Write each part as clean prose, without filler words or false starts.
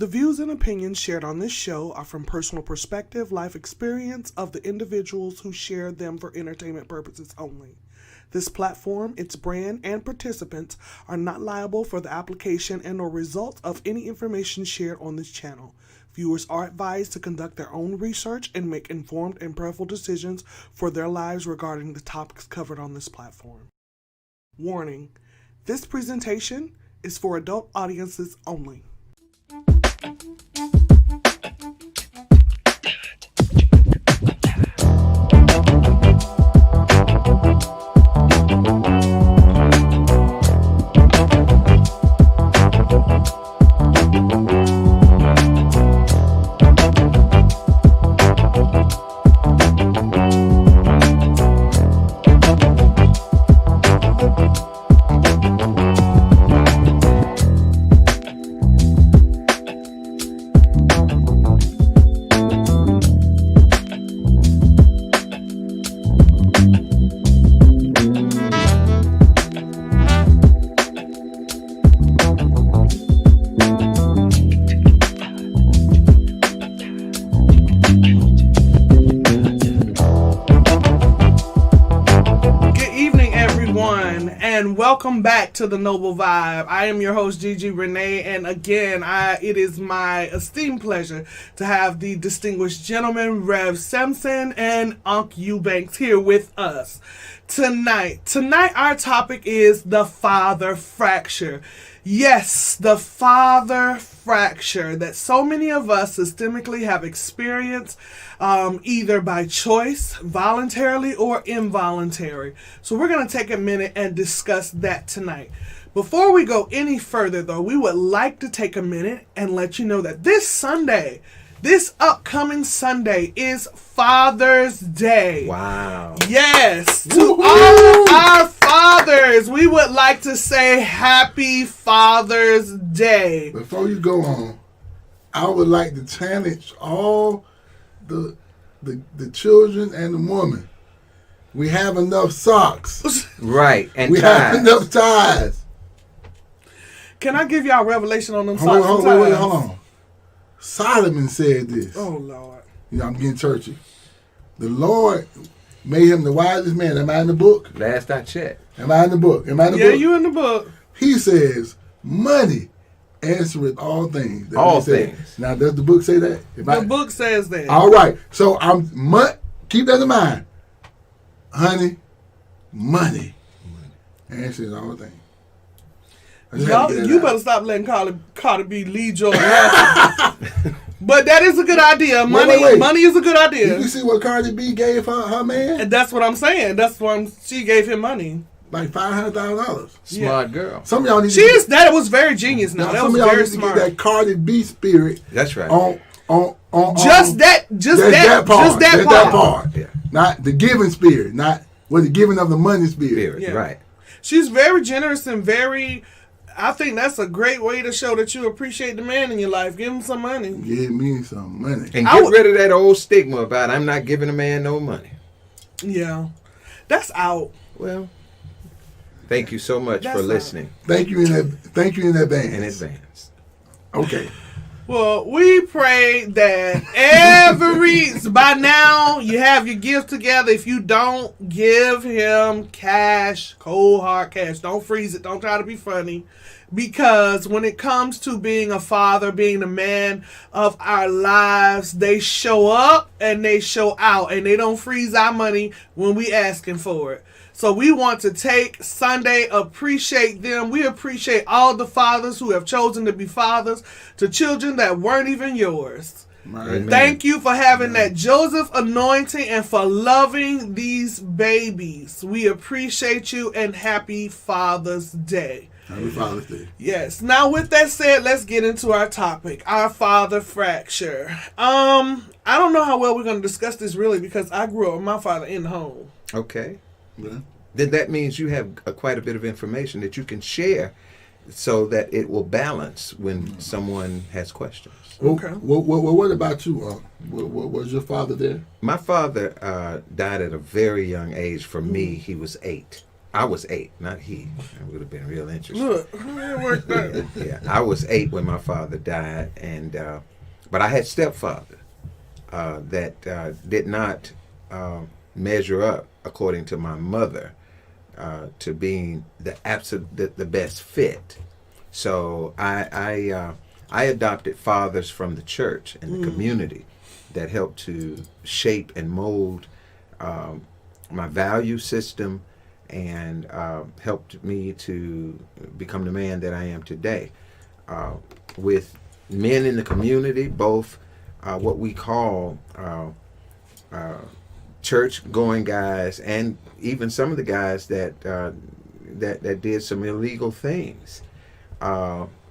The views and opinions shared on this show are from personal perspective, life experience of the individuals who share them for entertainment purposes only. This platform, its brand, and participants are not liable for the application and or results of any information shared on this channel. Viewers are advised to conduct their own research and make informed and prayerful decisions for their lives regarding the topics covered on this platform. Warning: this presentation is for adult audiences only. Welcome back to the Noble Vibe. I am your host, Gigi Renee, and again, it is my esteemed pleasure to have the distinguished gentleman, Rev Simpson and Unc Eubanks here with us tonight. Tonight, our topic is the father fracture. Yes, the father fracture that so many of us systemically have experienced, either by choice, voluntarily, or involuntary. So we're going to take a minute and discuss that tonight. Before we go any further, though, we would like to take a minute and let you know that this upcoming Sunday is Father's Day. Wow. Yes. To all our fathers, we would like to say Happy Father's Day. Before you go on, I would like to challenge all the children and the women. We have enough socks. Right. And we ties. have enough ties. Can I give y'all a revelation on them socks? Hold on. Solomon said this. Oh, Lord. You know, I'm getting churchy. The Lord made him the wisest man. Am I in the book? Last I checked. Am I in the book? Yeah, you in the book. He says, money answereth all things. That's all what he said. things. Now, does the book say that? The book says that. All right. So, keep that in mind. Honey, money answers all things. You better stop letting Cardi B lead your life. But that is a good idea. Money is a good idea. Did you see what Cardi B gave her man? And that's what I'm saying. That's why she gave him money. Like $500,000. Smart girl. Some of y'all need that was very genius. Now that was very smart. Get that Cardi B spirit. That's right. On that part. Yeah. Not the giving spirit. Not the giving of the money spirit. Yeah. Right. She's very generous and very. I think that's a great way to show that you appreciate the man in your life. Give him some money. Give me some money. And get rid of that old stigma about I'm not giving a man no money. Yeah. That's out. Well, thank you so much for listening. Thank you in advance. In advance. Okay. Well, we pray that by now you have your gift together. If you don't, give him cash, cold hard cash. Don't freeze it. Don't try to be funny. Because when it comes to being a father, being the man of our lives, they show up and they show out. And they don't freeze our money when we asking for it. So we want to take Sunday, appreciate them. We appreciate all the fathers who have chosen to be fathers to children that weren't even yours. Amen. Thank you for having that Joseph anointing and for loving these babies. We appreciate you and happy Father's Day. Happy Father's Day. Yes. Now with that said, let's get into our topic, our father fracture. I don't know how well we're going to discuss this really because I grew up with my father in the home. Okay. Yeah. Then that means you have quite a bit of information that you can share so that it will balance when someone has questions. Okay. Well, what about you? Was your father there? My father died at a very young age. For me, he was 8. I was 8, not he. It would have been real interesting. Look, it worked out. Yeah, I was 8 when my father died, and but I had stepfather that did not measure up according to my mother to being the best fit. So I adopted fathers from the church and the community that helped to shape and mold my value system and helped me to become the man that I am today. With men in the community, both what we call church-going guys, and even some of the guys that did some illegal things.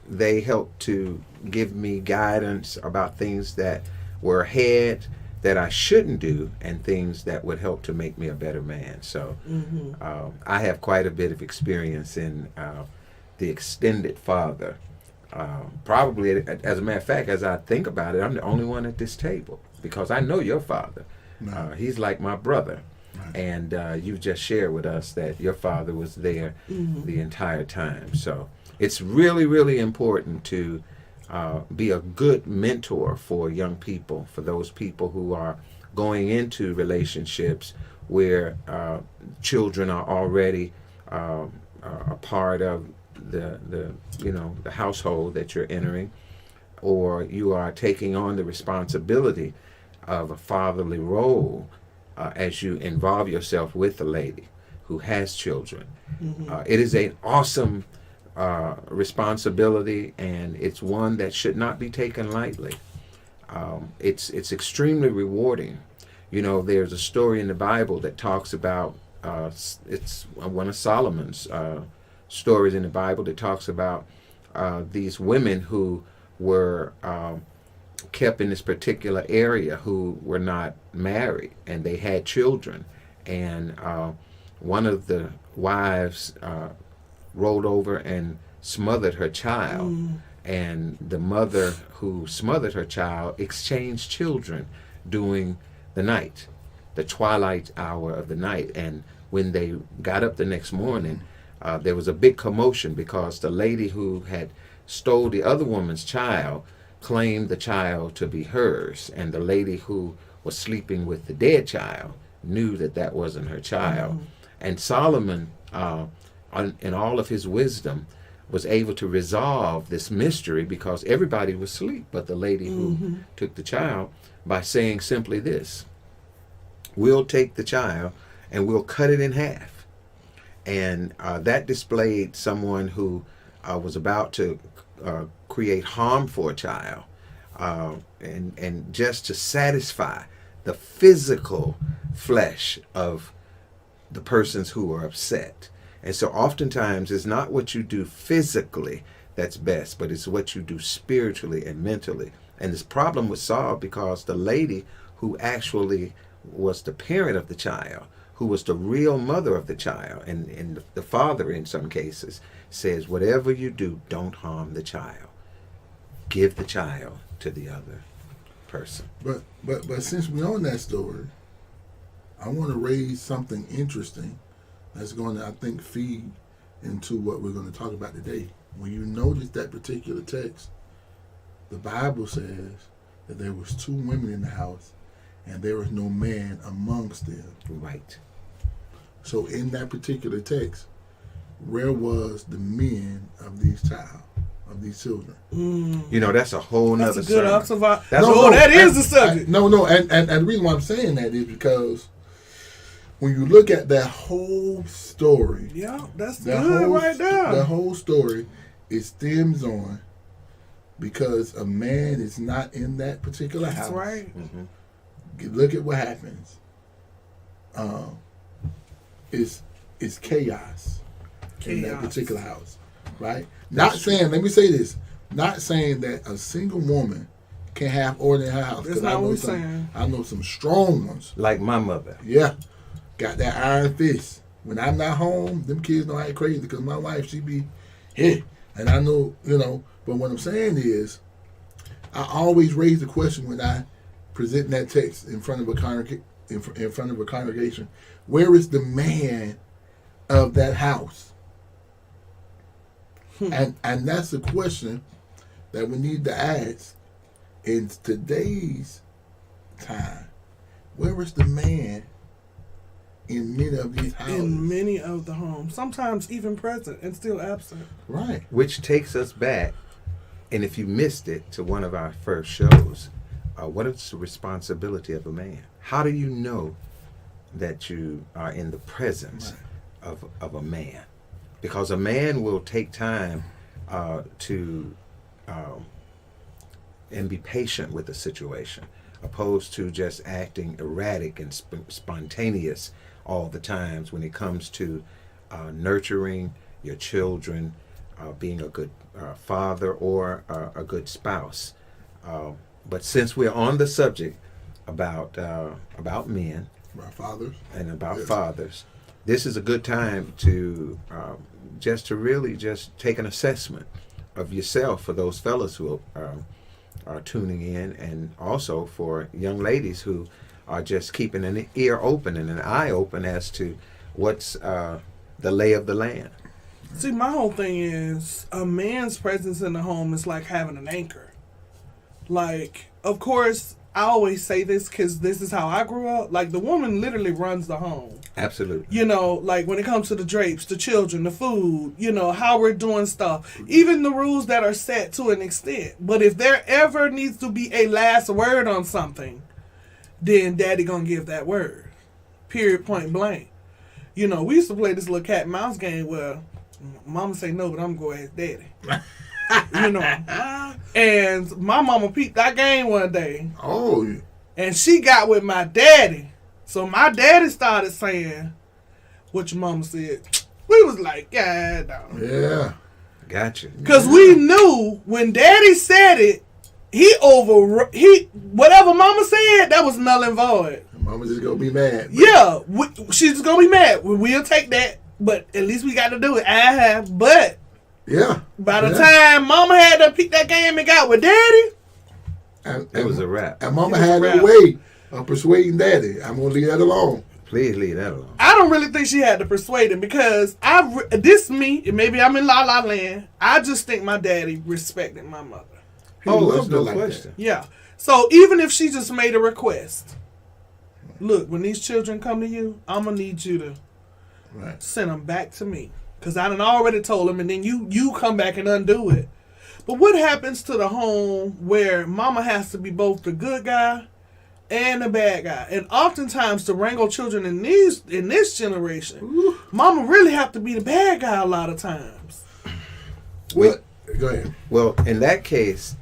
They helped to give me guidance about things that were ahead that I shouldn't do, and things that would help to make me a better man. So I have quite a bit of experience in the extended father. Probably, as a matter of fact, as I think about it, I'm the only one at this table because I know your father. Right. He's like my brother. Right. And you've just shared with us that your father was there the entire time. So it's really, really important to be a good mentor for young people, for those people who are going into relationships where children are already a part of the household that you're entering, or you are taking on the responsibility of a fatherly role as you involve yourself with a lady who has children. It is an awesome responsibility, and it's one that should not be taken lightly. It's extremely rewarding. You know, there's a story in the Bible that talks about it's one of Solomon's stories in the Bible that talks about these women who were kept in this particular area who were not married, and they had children, and one of the wives rolled over and smothered her child, and the mother who smothered her child exchanged children during the night, the twilight hour of the night. And when they got up the next morning, there was a big commotion because the lady who had stole the other woman's child claimed the child to be hers, and the lady who was sleeping with the dead child knew that that wasn't her child. And Solomon, in all of his wisdom, was able to resolve this mystery because everybody was asleep but the lady who took the child, by saying simply this: we'll take the child and we'll cut it in half. And that displayed someone who was about to create harm for a child, and just to satisfy the physical flesh of the persons who are upset. And so oftentimes it's not what you do physically that's best, but it's what you do spiritually and mentally. And this problem was solved because the lady who actually was the parent of the child, who was the real mother of the child, and the father in some cases, says, whatever you do, don't harm the child. Give the child to the other person. But since we're on that story, I want to raise something interesting that's going to, I think, feed into what we're going to talk about today. When you notice that particular text, the Bible says that there was 2 women in the house and there was no man amongst them. Right. So in that particular text, where was the men of these children? You know, that's a whole nother That's a good sermon. observation. That is the subject. And the reason why I'm saying that is because when you look at that whole story, Yeah, that's good right there. the whole story, it stems on because a man is not in that particular house. That's right. Look at what happens. It's chaos in that particular house, right? Not saying, let me say this, not saying that a single woman can have order in her house. That's not what we're saying. I know some strong ones. Like my mother. Yeah, got that iron fist. When I'm not home, them kids know I ain't crazy because my wife, she be here. And I know, but what I'm saying is, I always raise the question when I present that text in front of a congregation, where is the man of that house? And that's a question that we need to ask in today's time. Where is the man in many of these houses? In many of the homes. Sometimes even present and still absent. Right. Which takes us back, and if you missed it, to one of our first shows. What is the responsibility of a man? How do you know that you are in the presence of a man? Because a man will take time to and be patient with the situation, opposed to just acting erratic and spontaneous all the times when it comes to nurturing your children, being a good father or a good spouse. But since we're on the subject about men, About fathers. and about Yes. fathers, this is a good time to really take an assessment of yourself for those fellas who are tuning in, and also for young ladies who are just keeping an ear open and an eye open as to what's the lay of the land. See, my whole thing is a man's presence in the home is like having an anchor. Like, of course, I always say this because this is how I grew up. Like, the woman literally runs the home. Absolutely. You know, like when it comes to the drapes, the children, the food, you know, how we're doing stuff, even the rules that are set to an extent. But if there ever needs to be a last word on something, then daddy gonna give that word. Period, point blank. You know, we used to play this little cat and mouse game where mama say no, but I'm gonna go ask daddy. You know. And my mama peeped that game one day. Oh, And she got with my daddy. So my daddy started saying what your mama said. We was like, yeah, no. yeah. Gotcha. Because we knew when daddy said it, whatever mama said, that was null and void. Mama just gonna be mad. Yeah, she's going to be mad. We'll take that. But at least we got to do it. But Yeah. by the time mama had to pick that game and got with daddy, It was a wrap. And Mama It was a had wrap. her way of persuading Daddy. I'm gonna leave that alone. Please leave that alone. I don't really think she had to persuade him because maybe I'm in La La Land. I just think my daddy respected my mother. He Oh, loved there's her no like question. Yeah. So even if she just made a request, look, when these children come to you, I'm going to need you to that. Right. send them back to me. Because I done already told them, and then you come back and undo it. But what happens to the home where mama has to be both the good guy and the bad guy? And oftentimes to wrangle children in this generation, mama really have to be the bad guy a lot of times. What? Go ahead. Well, in that case,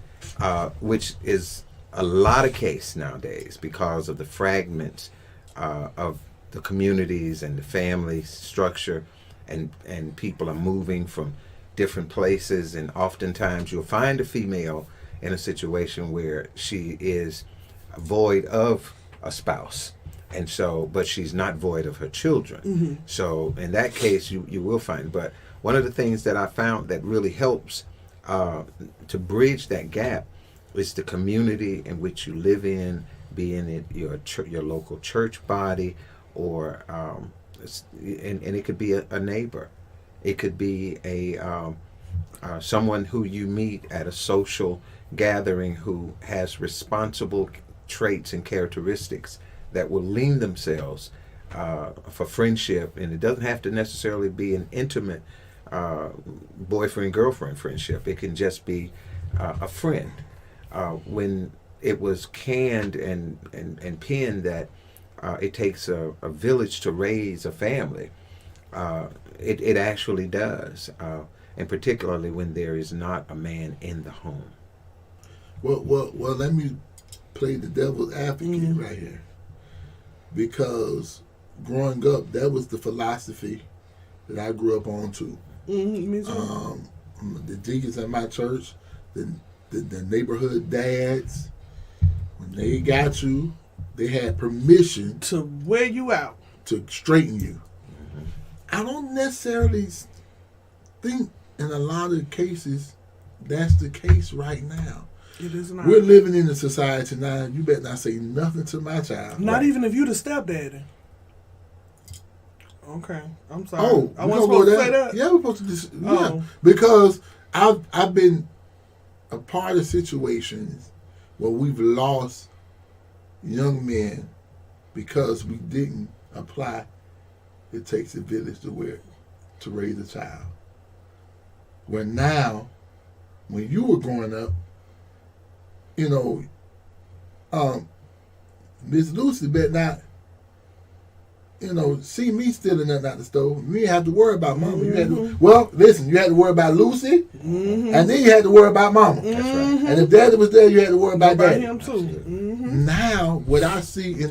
which is a lot of case nowadays because of the fragments of the communities and the family structure, and people are moving from different places, and oftentimes you'll find a female in a situation where she is void of a spouse, and so, but she's not void of her children. Mm-hmm. So in that case, you will find. But one of the things that I found that really helps to bridge that gap is the community in which you live in, being it your local church body, or and it could be a neighbor. It could be someone who you meet at a social gathering who has responsible traits and characteristics that will lean themselves for friendship. And it doesn't have to necessarily be an intimate boyfriend-girlfriend friendship. It can just be a friend. When it was canned and pinned that it takes a village to raise a family, it actually does, and particularly when there is not a man in the home. Well, let me play the devil's advocate right here. Because growing up, that was the philosophy that I grew up on too. Me too. The deacons at my church, the neighborhood dads, when they got you, they had permission To wear you out. to straighten you. I don't necessarily think in a lot of cases that's the case right now. It is not. We're living in a society now, you better not say nothing to my child. Not even if you the stepdaddy. Okay, I'm sorry. Oh, I wasn't supposed to say that. Yeah, we're supposed to. Yeah, Oh. because I've been a part of situations where we've lost young men because we didn't apply. It takes a village to raise a child. Where now, when you were growing up, you know, Miss Lucy better not, see me stealing nothing out the stove. You didn't have to worry about Mama. You had to, listen, you had to worry about Lucy, and then you had to worry about Mama. That's right. And if Daddy was there, you had to worry about Daddy. him too. Mm-hmm. Now, what I see,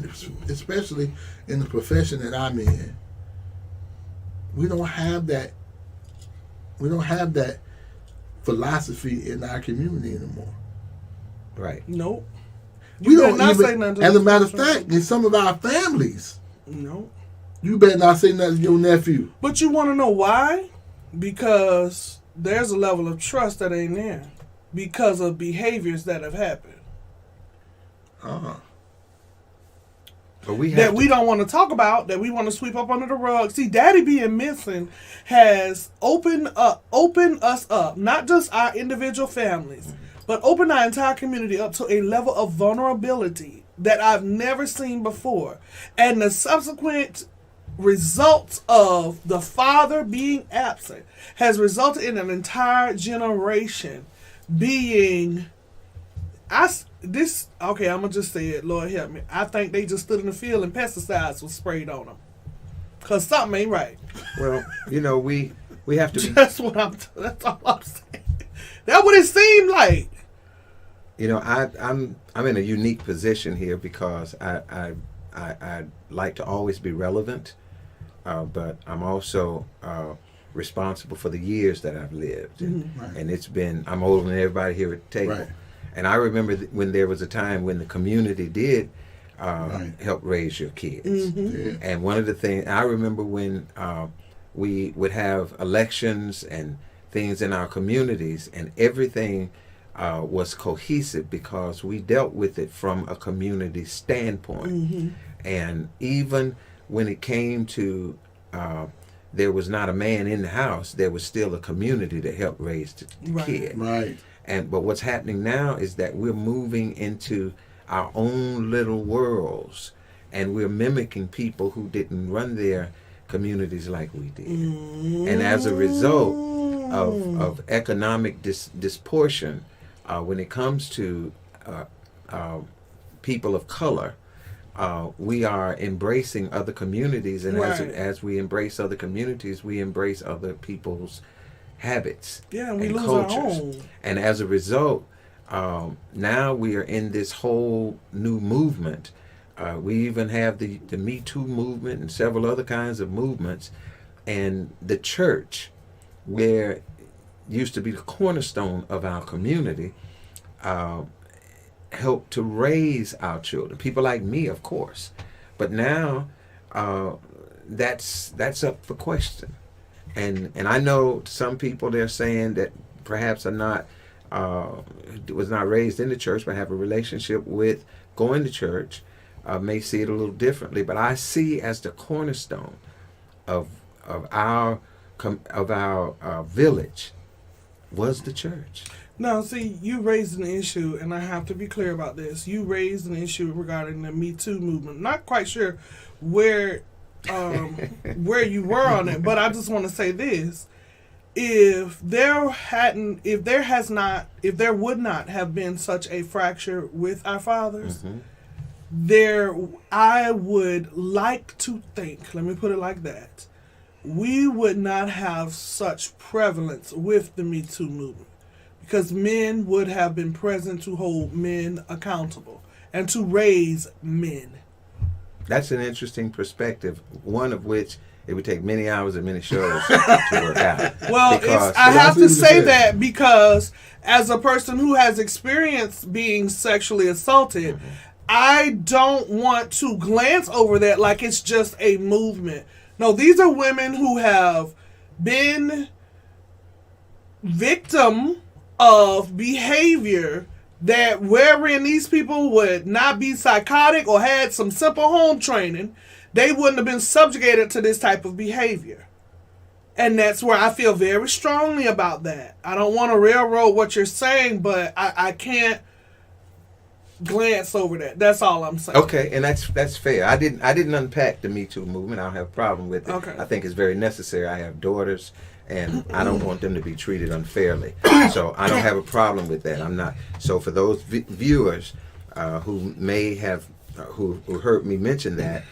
especially in the profession that I'm in, we don't have that. We don't have that philosophy in our community anymore. Right. Nope. We You don't better not even. say nothing to As a this matter of person. fact, in some of our families, No. you better not say nothing to your nephew. But you want to know why? Because there's a level of trust that ain't there because of behaviors that have happened But we have that we don't want to talk about, that we want to sweep up under the rug. See, Daddy being missing has opened us up, not just our individual families, but opened our entire community up to a level of vulnerability that I've never seen before. And the subsequent results of the father being absent has resulted in an entire generation being okay, I'm gonna just say it, Lord help me. I think they just stood in the field and pesticides was sprayed on them. Cause something ain't right. Well, we have to be. That's all I'm saying. That's what it seemed like. I'm in a unique position here because I like to always be relevant, but I'm also responsible for the years that I've lived, and I'm older than everybody here at the table. Right. And I remember when there was a time when the community did help raise your kids. Yeah. And one of the things I remember when we would have elections and things in our communities, and everything was cohesive because we dealt with it from a community standpoint. And even when it came to there was not a man in the house, there was still a community that helped raise the kid. Right. But what's happening now is that we're moving into our own little worlds, and we're mimicking people who didn't run their communities like we did. And as a result of economic disproportion, when it comes to people of color, we are embracing other communities, and as we embrace other communities, we embrace other people's habits And we and lose cultures. our own. And as a result, now we are in this whole new movement. We even have the Me Too movement and several other kinds of movements. And the church, where used to be the cornerstone of our community, helped to raise our children. People like me, of course. But now that's up for question. And I know some people, they're saying that perhaps are not was not raised in the church, but have a relationship with going to church, may see it a little differently. But I see as the cornerstone of our village was the church. Now, see, you raised an issue, and I have to be clear about this. You raised an issue regarding the Me Too movement. Not quite sure where you were on it, but I just want to say this: if there would not have been such a fracture with our fathers, I would like to think, let me put it like that, we would not have such prevalence with the Me Too movement, because men would have been present to hold men accountable and to raise men. That's an interesting perspective, one of which it would take many hours and many shows to work out. Well, I have to say that because as a person who has experienced being sexually assaulted, I don't want to glance over that like it's just a movement. No, these are women who have been victim of behavior that wherein these people would not be psychotic or had some simple home training, they wouldn't have been subjugated to this type of behavior. And that's where I feel very strongly about that. I don't want to railroad what you're saying, but I can't glance over that. That's all I'm saying. Okay, and that's fair. I didn't unpack the Me Too movement. I don't have a problem with it. Okay. I think it's very necessary. I have daughters, and I don't want them to be treated unfairly. So I don't have a problem with that. I'm not. So for those viewers who may have who heard me mention that,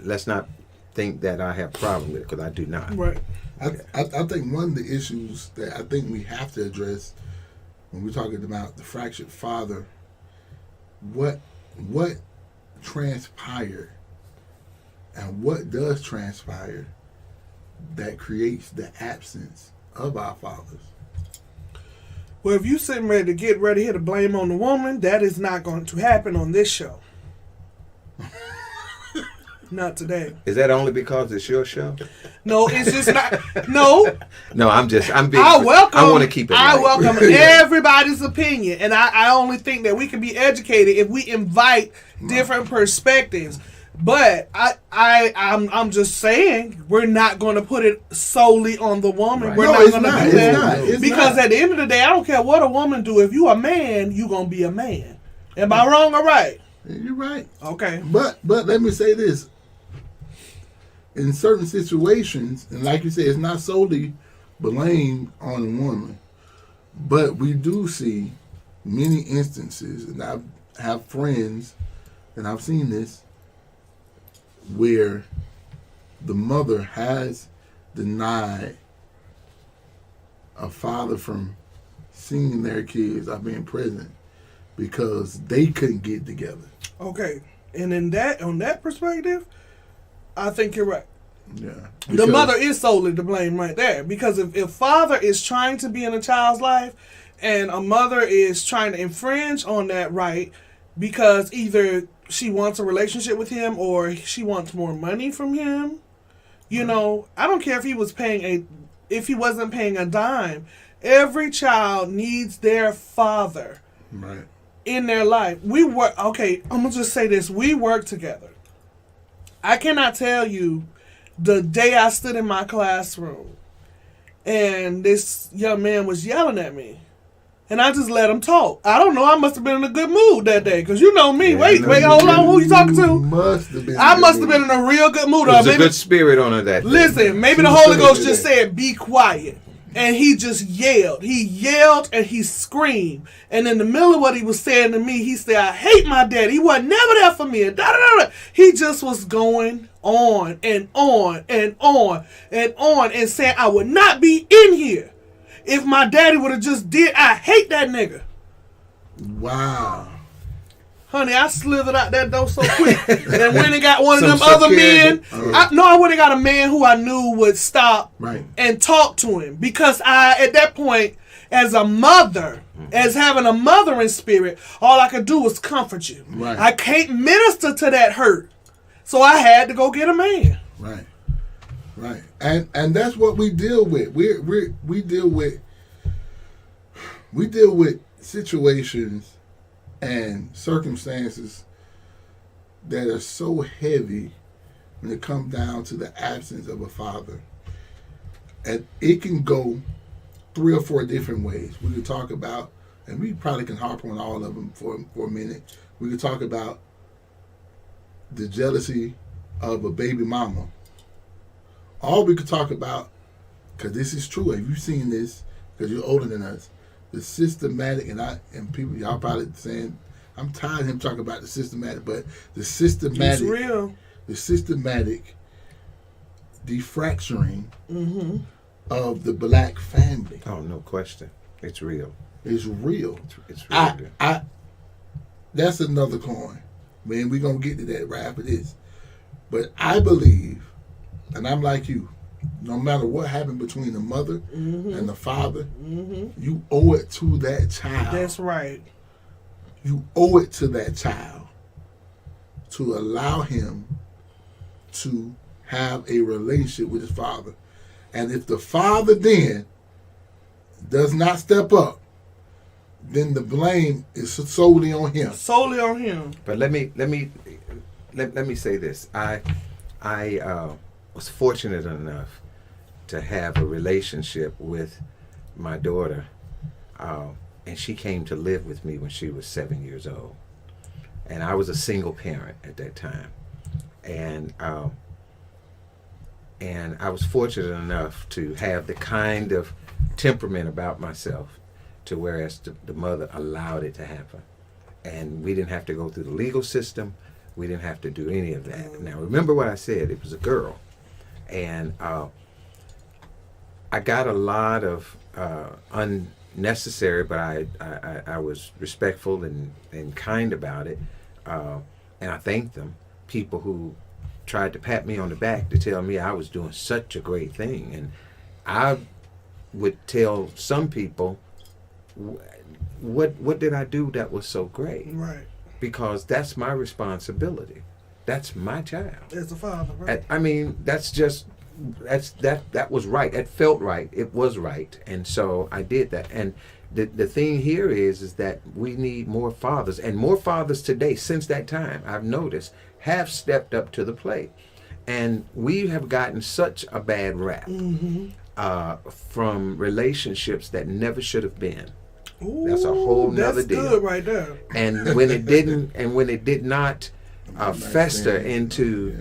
let's not think that I have a problem with it, because I do not. Right. I think one of the issues that I think we have to address when we're talking about the fractured father, what transpired and what does transpire that creates the absence of our fathers. Well, if you sitting ready to get ready here to blame on the woman, that is not going to happen on this show. Not today. Is that only because it's your show? No, it's just not. No. No, I'm being. I want to keep it. I light. welcome everybody's opinion, and I only think that we can be educated if we invite different perspectives. But I'm just saying we're not going to put it solely on the woman. Right. We're No, not it's going to not. do It's that not. It's because not. at the end of the day, I don't care what a woman do. If you a man, you gonna be a man. Am I wrong or right? You're right. Okay. But let me say this. In certain situations, and like you said, it's not solely blamed on a woman, but we do see many instances, and I have friends, and I've seen this, where the mother has denied a father from seeing their kids or being present because they couldn't get together. Okay. And on that perspective, I think you're right. Yeah. The mother is solely to blame right there. Because if father is trying to be in a child's life and a mother is trying to infringe on that right because either she wants a relationship with him or she wants more money from him, you know, I don't care if he wasn't paying a dime. Every child needs their father Right. in their life. I'm going to just say this. We work together. I cannot tell you the day I stood in my classroom and this young man was yelling at me. And I just let him talk. I don't know. I must have been in a good mood that day. Because you know me. Yeah, wait, hold on. Who you talking to? I must have been in a real good mood. There was a good spirit on her that day. Listen, maybe the Holy Ghost just said, be quiet. And he just yelled. He yelled and he screamed. And in the middle of what he was saying to me, he said, I hate my daddy. He wasn't never there for me. And da, da, da, da. He just was going on and on and on and on and saying, I would not be in here if my daddy would have just did. I hate that nigga. Wow. Honey, I slithered out that door so quick. And went and got one of Some them other men. security. I went and got a man who I knew would stop Right. and talk to him. Because at that point, as a mother, as having a mothering spirit, all I could do was comfort you. Right. I can't minister to that hurt. So I had to go get a man. Right. Right. And that's what we deal with. We deal with situations and circumstances that are so heavy when it comes down to the absence of a father. And it can go 3 or 4 different ways. We could talk about, and we probably can harp on all of them for a minute. We could talk about the jealousy of a baby mama. All we could talk about, because this is true, have you seen this, because you're older than us, the systematic, and people, y'all probably saying, I'm tired of him talking about the systematic, but the systematic, It's real. the systematic defracturing of the black family Oh, no question. It's real. is real. It's real. That's another coin. Man, we're going to get to that right after this. But I believe, and I'm like you, no matter what happened between the mother and the father, you owe it to that child. That's right. You owe it to that child to allow him to have a relationship with his father. And if the father then does not step up then the blame is solely on him. Solely on him. But let me say this. I was fortunate enough to have a relationship with my daughter, and she came to live with me when she was 7 years old, and I was a single parent at that time, and I was fortunate enough to have the kind of temperament about myself to whereas the mother allowed it to happen, and we didn't have to go through the legal system. We didn't have to do any of that. Now remember what I said, it was a girl, and I got a lot of unnecessary, but I was respectful and kind about it, and I thanked them, people who tried to pat me on the back to tell me I was doing such a great thing. And I would tell some people, what did I do that was so great? Right. Because that's my responsibility. That's my child. As a father, right? I mean, that was right. It felt right. It was right. And so I did that. And the thing here is that we need more fathers. And more fathers today, since that time, I've noticed, have stepped up to the plate. And we have gotten such a bad rap from relationships that never should have been. Ooh, that's a whole nother deal. That's good right there. And when it didn't, and when it did not fester into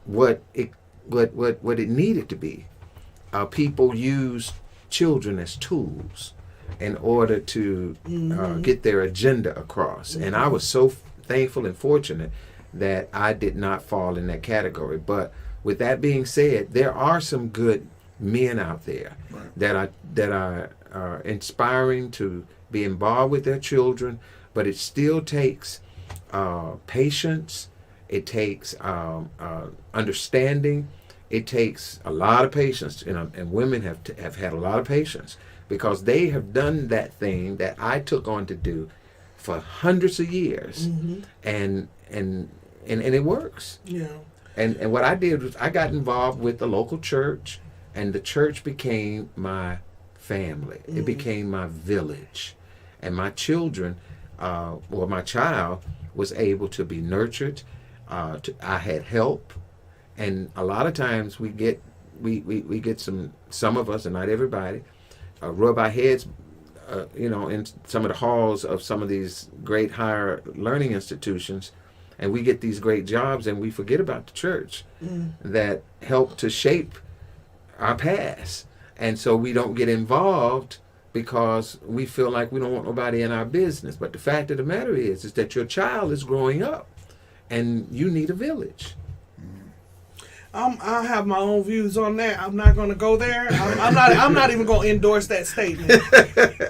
what it needed to be, people used children as tools in order to get their agenda across. And I was so thankful and fortunate that I did not fall in that category. But with that being said, there are some good men out there that are inspiring to be involved with their children, but it still takes patience. It takes understanding. It takes a lot of patience, and women have had a lot of patience because they have done that thing that I took on to do for hundreds of years, and it works. Yeah. And what I did was I got involved with the local church, and the church became my family. It became my village, and my children, my child was able to be nurtured. I had help, and a lot of times we get some of us, and not everybody, rub our heads, in some of the halls of some of these great higher learning institutions, and we get these great jobs, and we forget about the church that helped to shape our past. And so we don't get involved because we feel like we don't want nobody in our business. But the fact of the matter is that your child is growing up, and you need a village. I have my own views on that. I'm not going to go there. I'm not even going to endorse that statement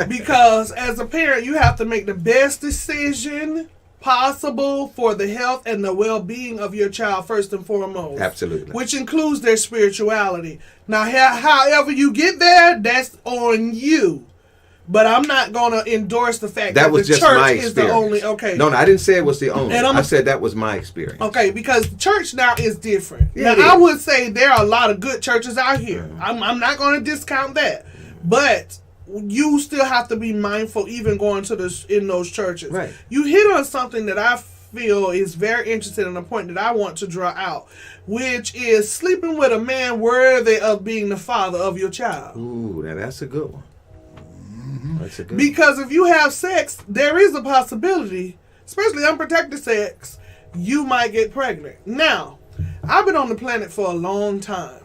because as a parent, you have to make the best decision possible for the health and the well-being of your child first and foremost. Absolutely. Which includes their spirituality. Now, however you get there, that's on you. But I'm not going to endorse the fact that was the just church my is the only. Okay. No, I didn't say it was the only. I said that was my experience. Okay, because church now is different. Yeah, now, I would say there are a lot of good churches out here. I'm not going to discount that. But you still have to be mindful even going to in those churches. Right. You hit on something that I feel is very interesting and a point that I want to draw out, which is sleeping with a man worthy of being the father of your child. Ooh, now that's a good one. That's a good because if you have sex, there is a possibility, especially unprotected sex, you might get pregnant. Now, I've been on the planet for a long time.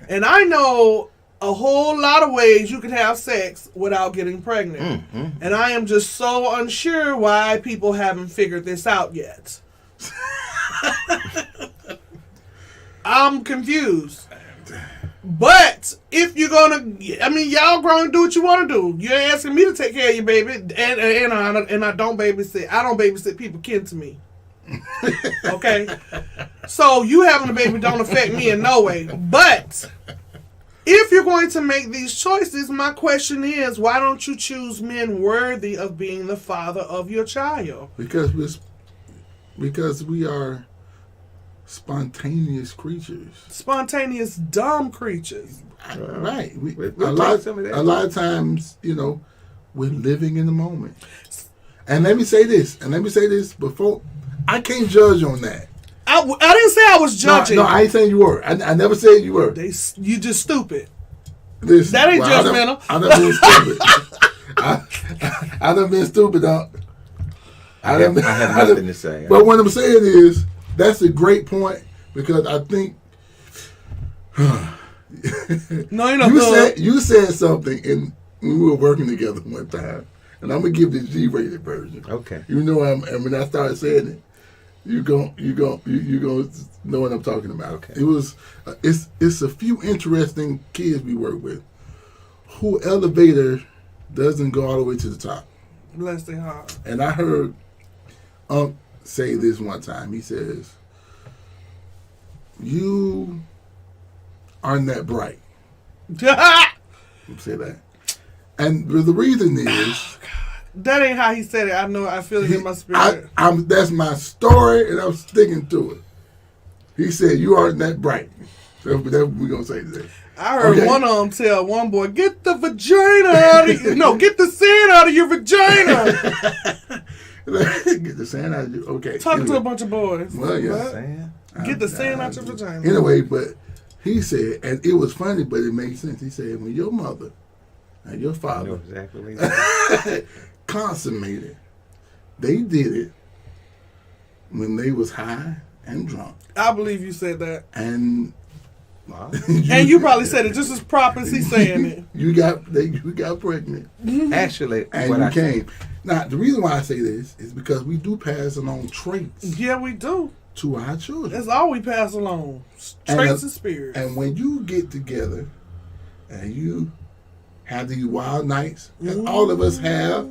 And I know a whole lot of ways you can have sex without getting pregnant. And I am just so unsure why people haven't figured this out yet. I'm confused. But if you're y'all grown to do what you want to do. You're asking me to take care of your baby, and I don't babysit. I don't babysit people kin to me. Okay? So you having a baby don't affect me in no way. But if you're going to make these choices, my question is, why don't you choose men worthy of being the father of your child? Because we are spontaneous creatures. Spontaneous, dumb creatures. Right. We'll a lot of times, We're living in the moment. And let me say this. Before. I can't judge on that. I didn't say I was judging. No, I ain't saying you were. I never said you were. You just stupid. Listen, that ain't judgmental. I done been stupid. I done been stupid, dog. I have nothing to say. But what I'm saying is, that's a great point, because I think no, you're not. You said something when we were working together one time, and I'm gonna give the G-rated version. Okay. You know, and when I started saying it, you gonna know what I'm talking about. Okay. It was it's a few interesting kids we work with, who elevator doesn't go all the way to the top. Bless their heart. And I heard say this one time. He says, "You aren't that bright." Say that. And the reason is, that ain't how he said it. I know. I feel it in my spirit. That's my story, and I'm sticking to it. He said, "You aren't that bright." That's what we're gonna say today. I heard one of them tell one boy, "Get the vagina out of you." No, get the sand out of your vagina. Get the sand out of you. Okay. Talking to a bunch of boys. Well, yeah. Get the sand out your vagina. Anyway, but he said, and it was funny, but it made sense. He said, when your mother and your father exactly consummated, they did it when they was high and drunk. I believe you said that. And you probably said it just as proper as he's saying it. You got pregnant. Actually, and you came. Now, the reason why I say this is because we do pass along traits. Yeah, we do. To our children. That's all we pass along. Traits and spirits. And when you get together and you have these wild nights, and all of us have,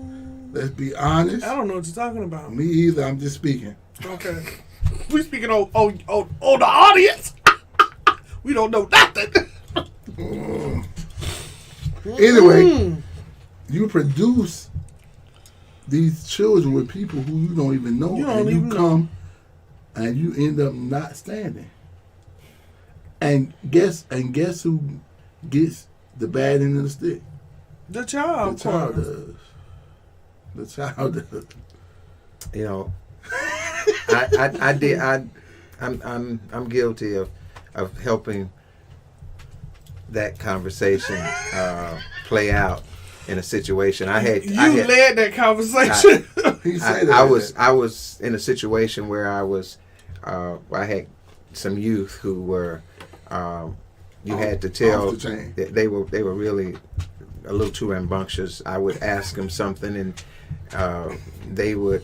let's be honest. I don't know what you're talking about. Me either. I'm just speaking. Okay. We speaking on the audience. We don't know nothing. Anyway, you produce these children with people who you don't even know, and you come and you end up not standing. And guess who gets the bad end of the stick? The child. The child does. The child does. You know, I'm guilty of helping that conversation play out in a situation. I led that conversation. I was in a situation where I had some youth who were you had to tell that they were really a little too rambunctious. I would ask them something and they would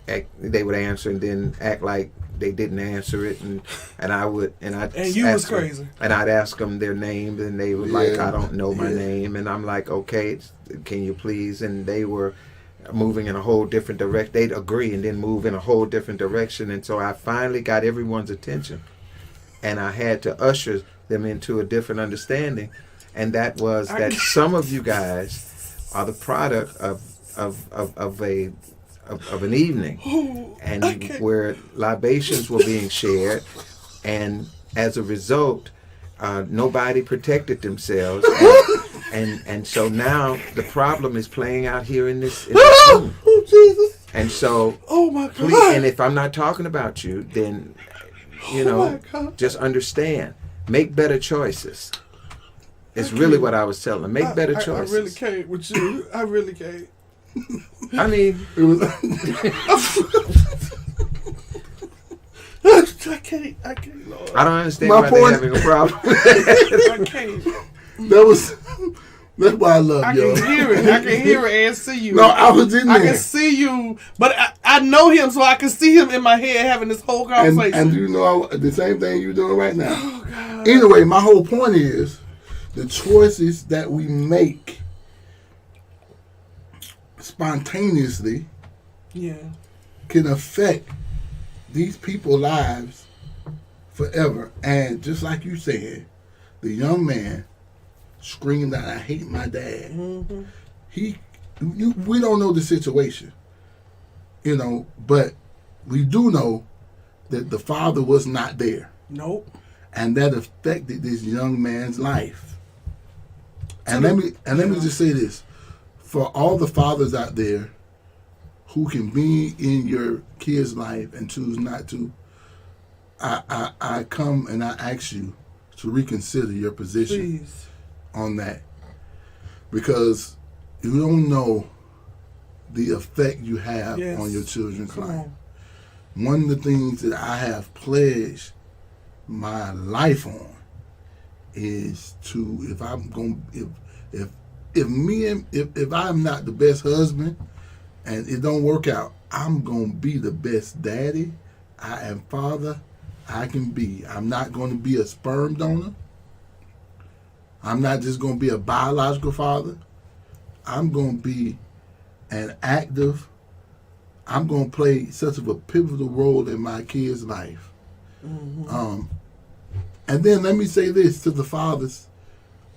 answer and then act like they didn't answer it, and you was crazy. And I'd ask them their name, and they were like, "I don't know my name," and I'm like, "Okay, can you please?" And they were moving in a whole different direction. They'd agree and then move in a whole different direction, and so I finally got everyone's attention, and I had to usher them into a different understanding, and that was that some of you guys are the product of an evening, and where libations were being shared, and as a result, nobody protected themselves, and so now the problem is playing out here in this room. Oh, Jesus! And so, oh my God! Please, and if I'm not talking about you, then just understand. Make better choices. It's really what I was telling them. Make better choices. I really can't with you. I really can't. I mean, it was. I can't, Lord. I don't understand why they're having a problem. I can't. That's why I love you. I can hear it and see you. No, I was in there. I can see you, but I know him, so I can see him in my head having this whole conversation. And you know the same thing you're doing right now. Oh, God. Anyway, my whole point is the choices that we make spontaneously can affect these people's lives forever. And just like you said, the young man screamed out, "I hate my dad." Mm-hmm. We don't know the situation, but we do know that the father was not there. Nope. And that affected this young man's life. And let me just say this. for all the fathers out there who can be in your kid's life and choose not to, I come and I ask you to reconsider your position Please. on that, because you don't know the effect you have Yes. on your children's Come life. on. One of the things that I have pledged my life on is to, if I'm going, if I'm not the best husband and it don't work out, I'm gonna be the best daddy and father I can be. I'm not going to be a sperm donor. I'm not just going to be a biological father. I'm going to be an active. I'm going to play such of a pivotal role in my kid's life. Mm-hmm. And then let me say this to the fathers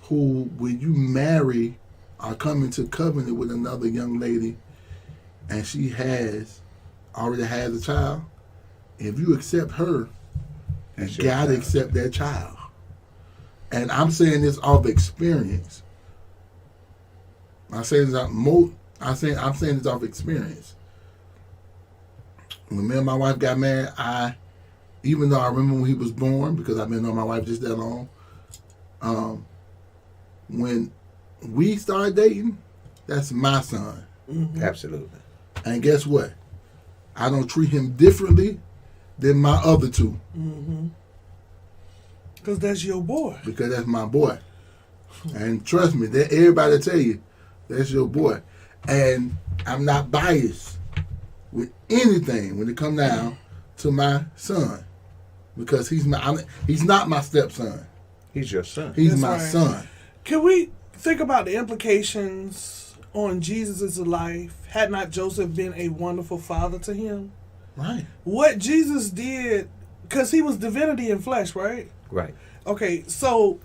who, when you marry or come into covenant with another young lady and she already has a child, if you accept her, you That's your gotta child. accept that child. And I'm saying this off experience. I'm saying this off experience. When me and my wife got married, even though I remember when he was born, because I've been on my wife just that long, when we started dating, that's my son. Mm-hmm. Absolutely. And guess what? I don't treat him differently than my other two, Mm-hmm. Because that's your boy. because that's my boy. And trust me, that everybody tell you, that's your boy. And I'm not biased with anything when it come down to my son, because he's not my stepson. He's your son. He's That's my right. son. Can we think about the implications on Jesus' life had not Joseph been a wonderful father to him? Right. What Jesus did, because he was divinity in flesh, right? Right. Okay, so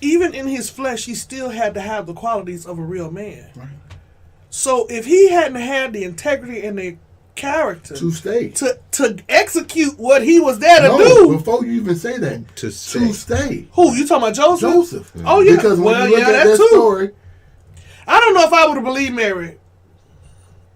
even in his flesh, he still had to have the qualities of a real man. Right. So if he hadn't had the integrity and the character To stay. to execute what he was there to No, do, before you even say that, To to stay. stay. who you talking about, Joseph? Joseph. Oh yeah, Because when well you look yeah, at that that too. story, I don't know if I would have believed Mary.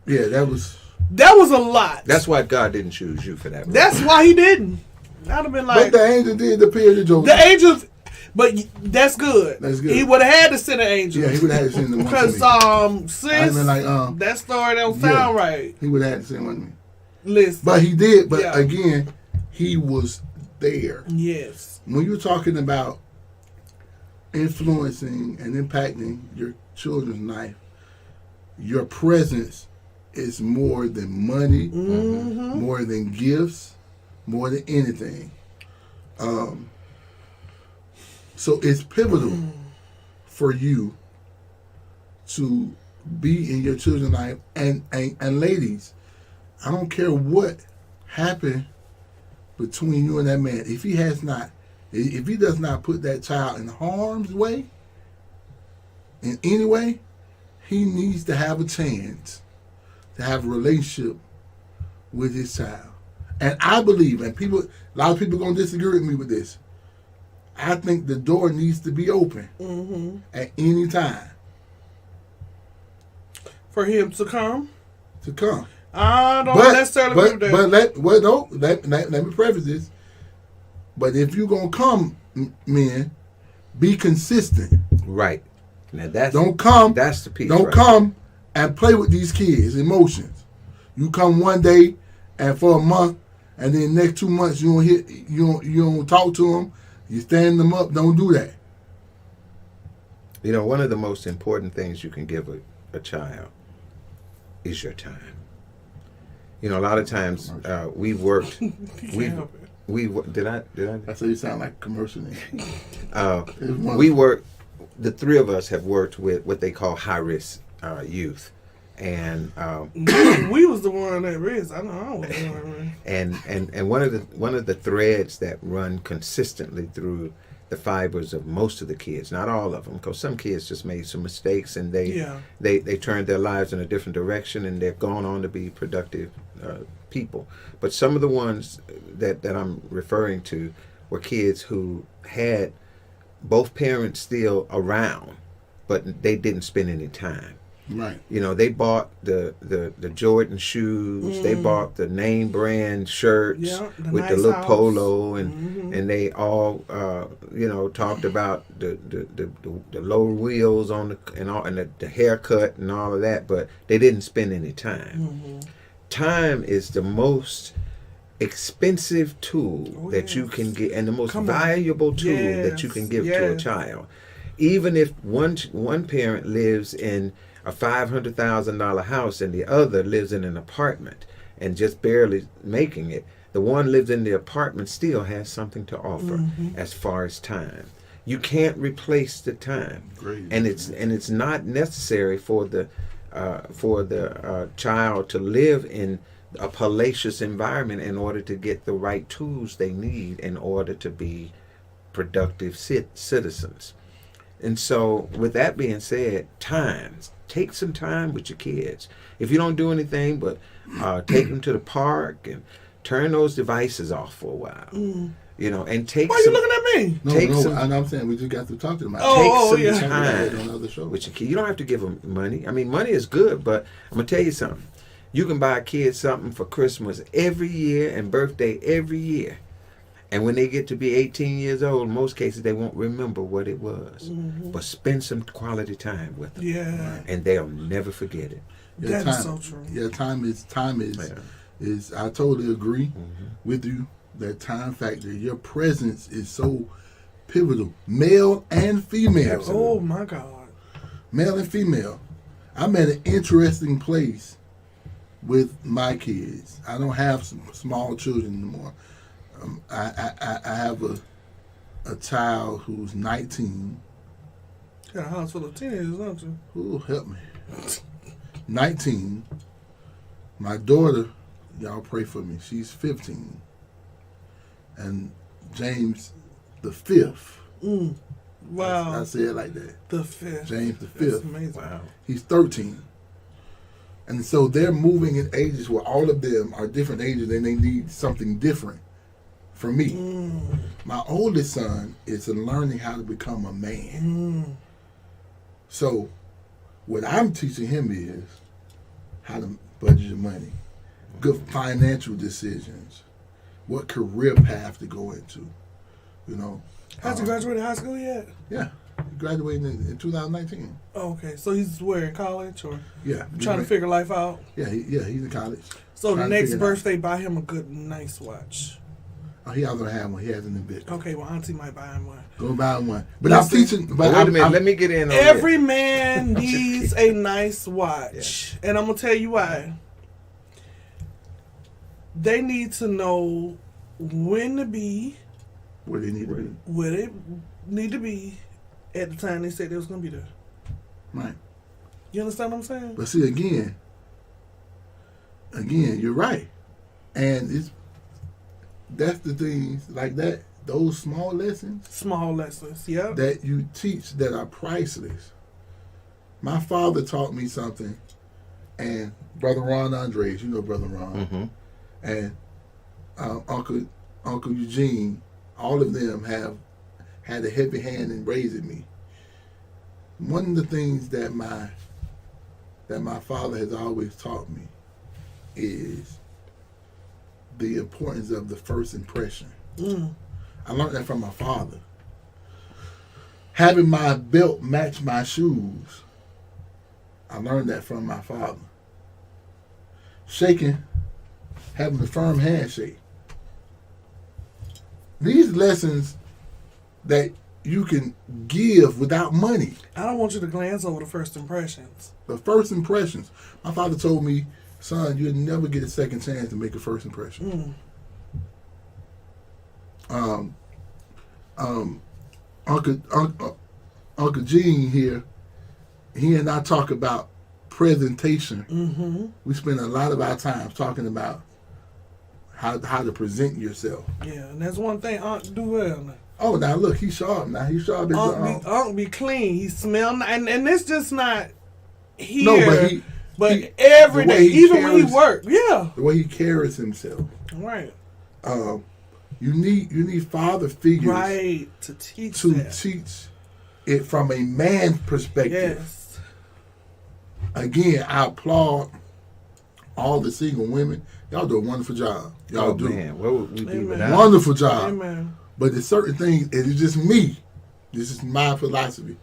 yeah, that was. That was a lot. That's why God didn't choose you for that. That's why he didn't. I'd have been like But the angel did appear to Joseph. the angels. But that's good. That's good. He would have had to send an angel. Yeah, he would have had to send the one to Because me. sis, I'd been like, that story don't yeah. sound right. He would have had to send one to me. Listen. But he did. But Yeah. again, he was there. Yes. When you're talking about influencing and impacting your children's life, your presence is more than money, Mm-hmm. more than gifts, more than anything. So it's pivotal for you to be in your children's life. And ladies, I don't care what happened between you and that man. If he does not put that child in harm's way, in any way, he needs to have a chance to have a relationship with his child. And I believe, and a lot of people are going to disagree with me with this, I think the door needs to be open Mm-hmm. at any time For him to come. to come. I don't necessarily agree with that. Let me preface this. But if you're going to come, men, be consistent. Right. Now that's That's the piece. Don't right come and play with these kids' emotions. You come one day and for a month, and then next 2 months you don't talk to them. You stand them up. Don't do that. You know, one of the most important things you can give a child is your time. You know, a lot of times we've worked. You can't help it. Did I? That's how you sound like a commercial name. We work. The three of us have worked with what they call high risk youth, and We was the one at risk. I know I was the one at risk. and one of the threads that run consistently through the fibers of most of the kids, not all of them, because some kids just made some mistakes and they turned their lives in a different direction and they've gone on to be productive people. But some of the ones that I'm referring to were kids who had both parents still around, but they didn't spend any time. Right. You know, they bought the Jordan shoes. They bought the name brand shirts with nice the little house. polo, and they all talked about the low wheels on the haircut and all of that, but they didn't spend any time. Time is the most expensive tool that you can get, and the most valuable tool that you can give to a child. Even if one parent lives in a $500,000 house and the other lives in an apartment and just barely making it, the one lives in the apartment still has something to offer as far as time. You can't replace the time. Great. And it's not necessary for the child to live in a palatial environment in order to get the right tools they need in order to be productive citizens. And so, with that being said, take some time with your kids. If you don't do anything but take them to the park and turn those devices off for a while. You know, and take. Why are you looking at me? I'm saying we just got to talk to them. Take some time on other shows. with your kid. You don't have to give them money. I mean, money is good, but I'm gonna tell you something. You can buy a kid something for Christmas every year and birthday every year. And when they get to be 18 years old, in most cases, they won't remember what it was. But spend some quality time with them. Yeah. And they'll never forget it. Yeah, That is so true. Yeah, time is I totally agree with you. That time factor, your presence is so pivotal. Male and female. Oh my God. Male and female. I'm at an interesting place with my kids. I don't have some small children anymore. I have a child who's 19. You got a house full of teenagers, don't you? Ooh, help me. 19. My daughter, y'all pray for me. She's 15. And James the 5th. Wow. I say it like that. The 5th. James the 5th. That's amazing. Wow. He's 13. And so they're moving in ages where all of them are different ages and they need something different from me. My oldest son is learning how to become a man. So what I'm teaching him is how to budget your money, good financial decisions, what career path to go into, you know. Has he graduated high school yet? Yeah. He graduated in 2019. Oh, okay. So he's where, in college or Yeah. trying to figure life out? Yeah, he's in college. So the Trying to next figure it out. birthday, buy him a good, nice watch. Oh, he already have one. He has an bit. Okay, well, Auntie might buy him one. Go buy him one. But I'm teaching. But Wait a minute. Let me get in on Every this. man needs a nice watch. And I'm going to tell you why. They need to know when to be, Where they need to be. where they need to be at the time they said they was going to be there. Right. You understand what I'm saying? But see, again, you're right. And that's the things like that, those small lessons Small lessons, yeah. that you teach that are priceless. My father taught me something, and Brother Ron Andres, you know Brother Ron, and Uncle Eugene, all of them have had a heavy hand in raising me. One of the things that my father has always taught me is the importance of the first impression. I learned that from my father. Having my belt match my shoes, I learned that from my father. Having a firm handshake. These lessons that you can give without money. I don't want you to glance over the first impressions. The first impressions. My father told me, son, you'll never get a second chance to make a first impression. Uncle Gene here, he and I talk about presentation. We spend a lot of our time talking about how to present yourself. Yeah, and that's one thing Unc do well now. Oh, now look, he's sharp now. He's sharp as Unc be clean. He smell nice. And it's just not here. No, but every day, even when he work, yeah. The way he carries himself. Right. You need father figures, right, to teach it from a man's perspective. Yes. again, I applaud all the single women. Y'all do a wonderful job. Y'all Oh do. man, what would we be Amen. without? Wonderful job. Amen. But there's certain things, and it's just me. This is my philosophy.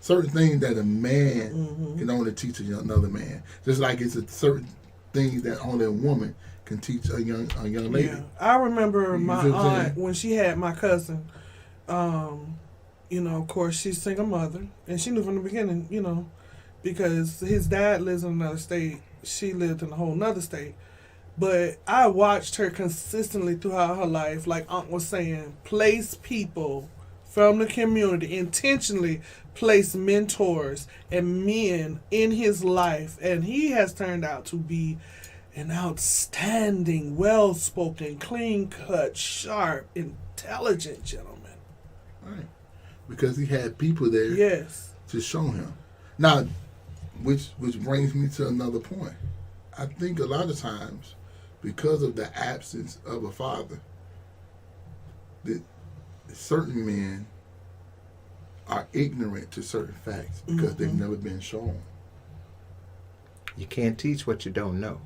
Certain things that a man can only teach another man. Just like it's a certain things that only a woman can teach a young lady. Yeah. I remember You my feel what I'm saying? aunt when she had my cousin. You know, of course, she's a single mother, and she knew from the beginning, you know, because his dad lives in another state, she lived in a whole nother state. But I watched her consistently throughout her life, like Aunt was saying, place people from the community, intentionally place mentors and men in his life, and he has turned out to be an outstanding, well-spoken, clean-cut, sharp, intelligent gentleman. Right. Because he had people there Yes. to show him. Now, which brings me to another point. I think a lot of times, because of the absence of a father, that certain men are ignorant to certain facts because they've never been shown. You can't teach what you don't know.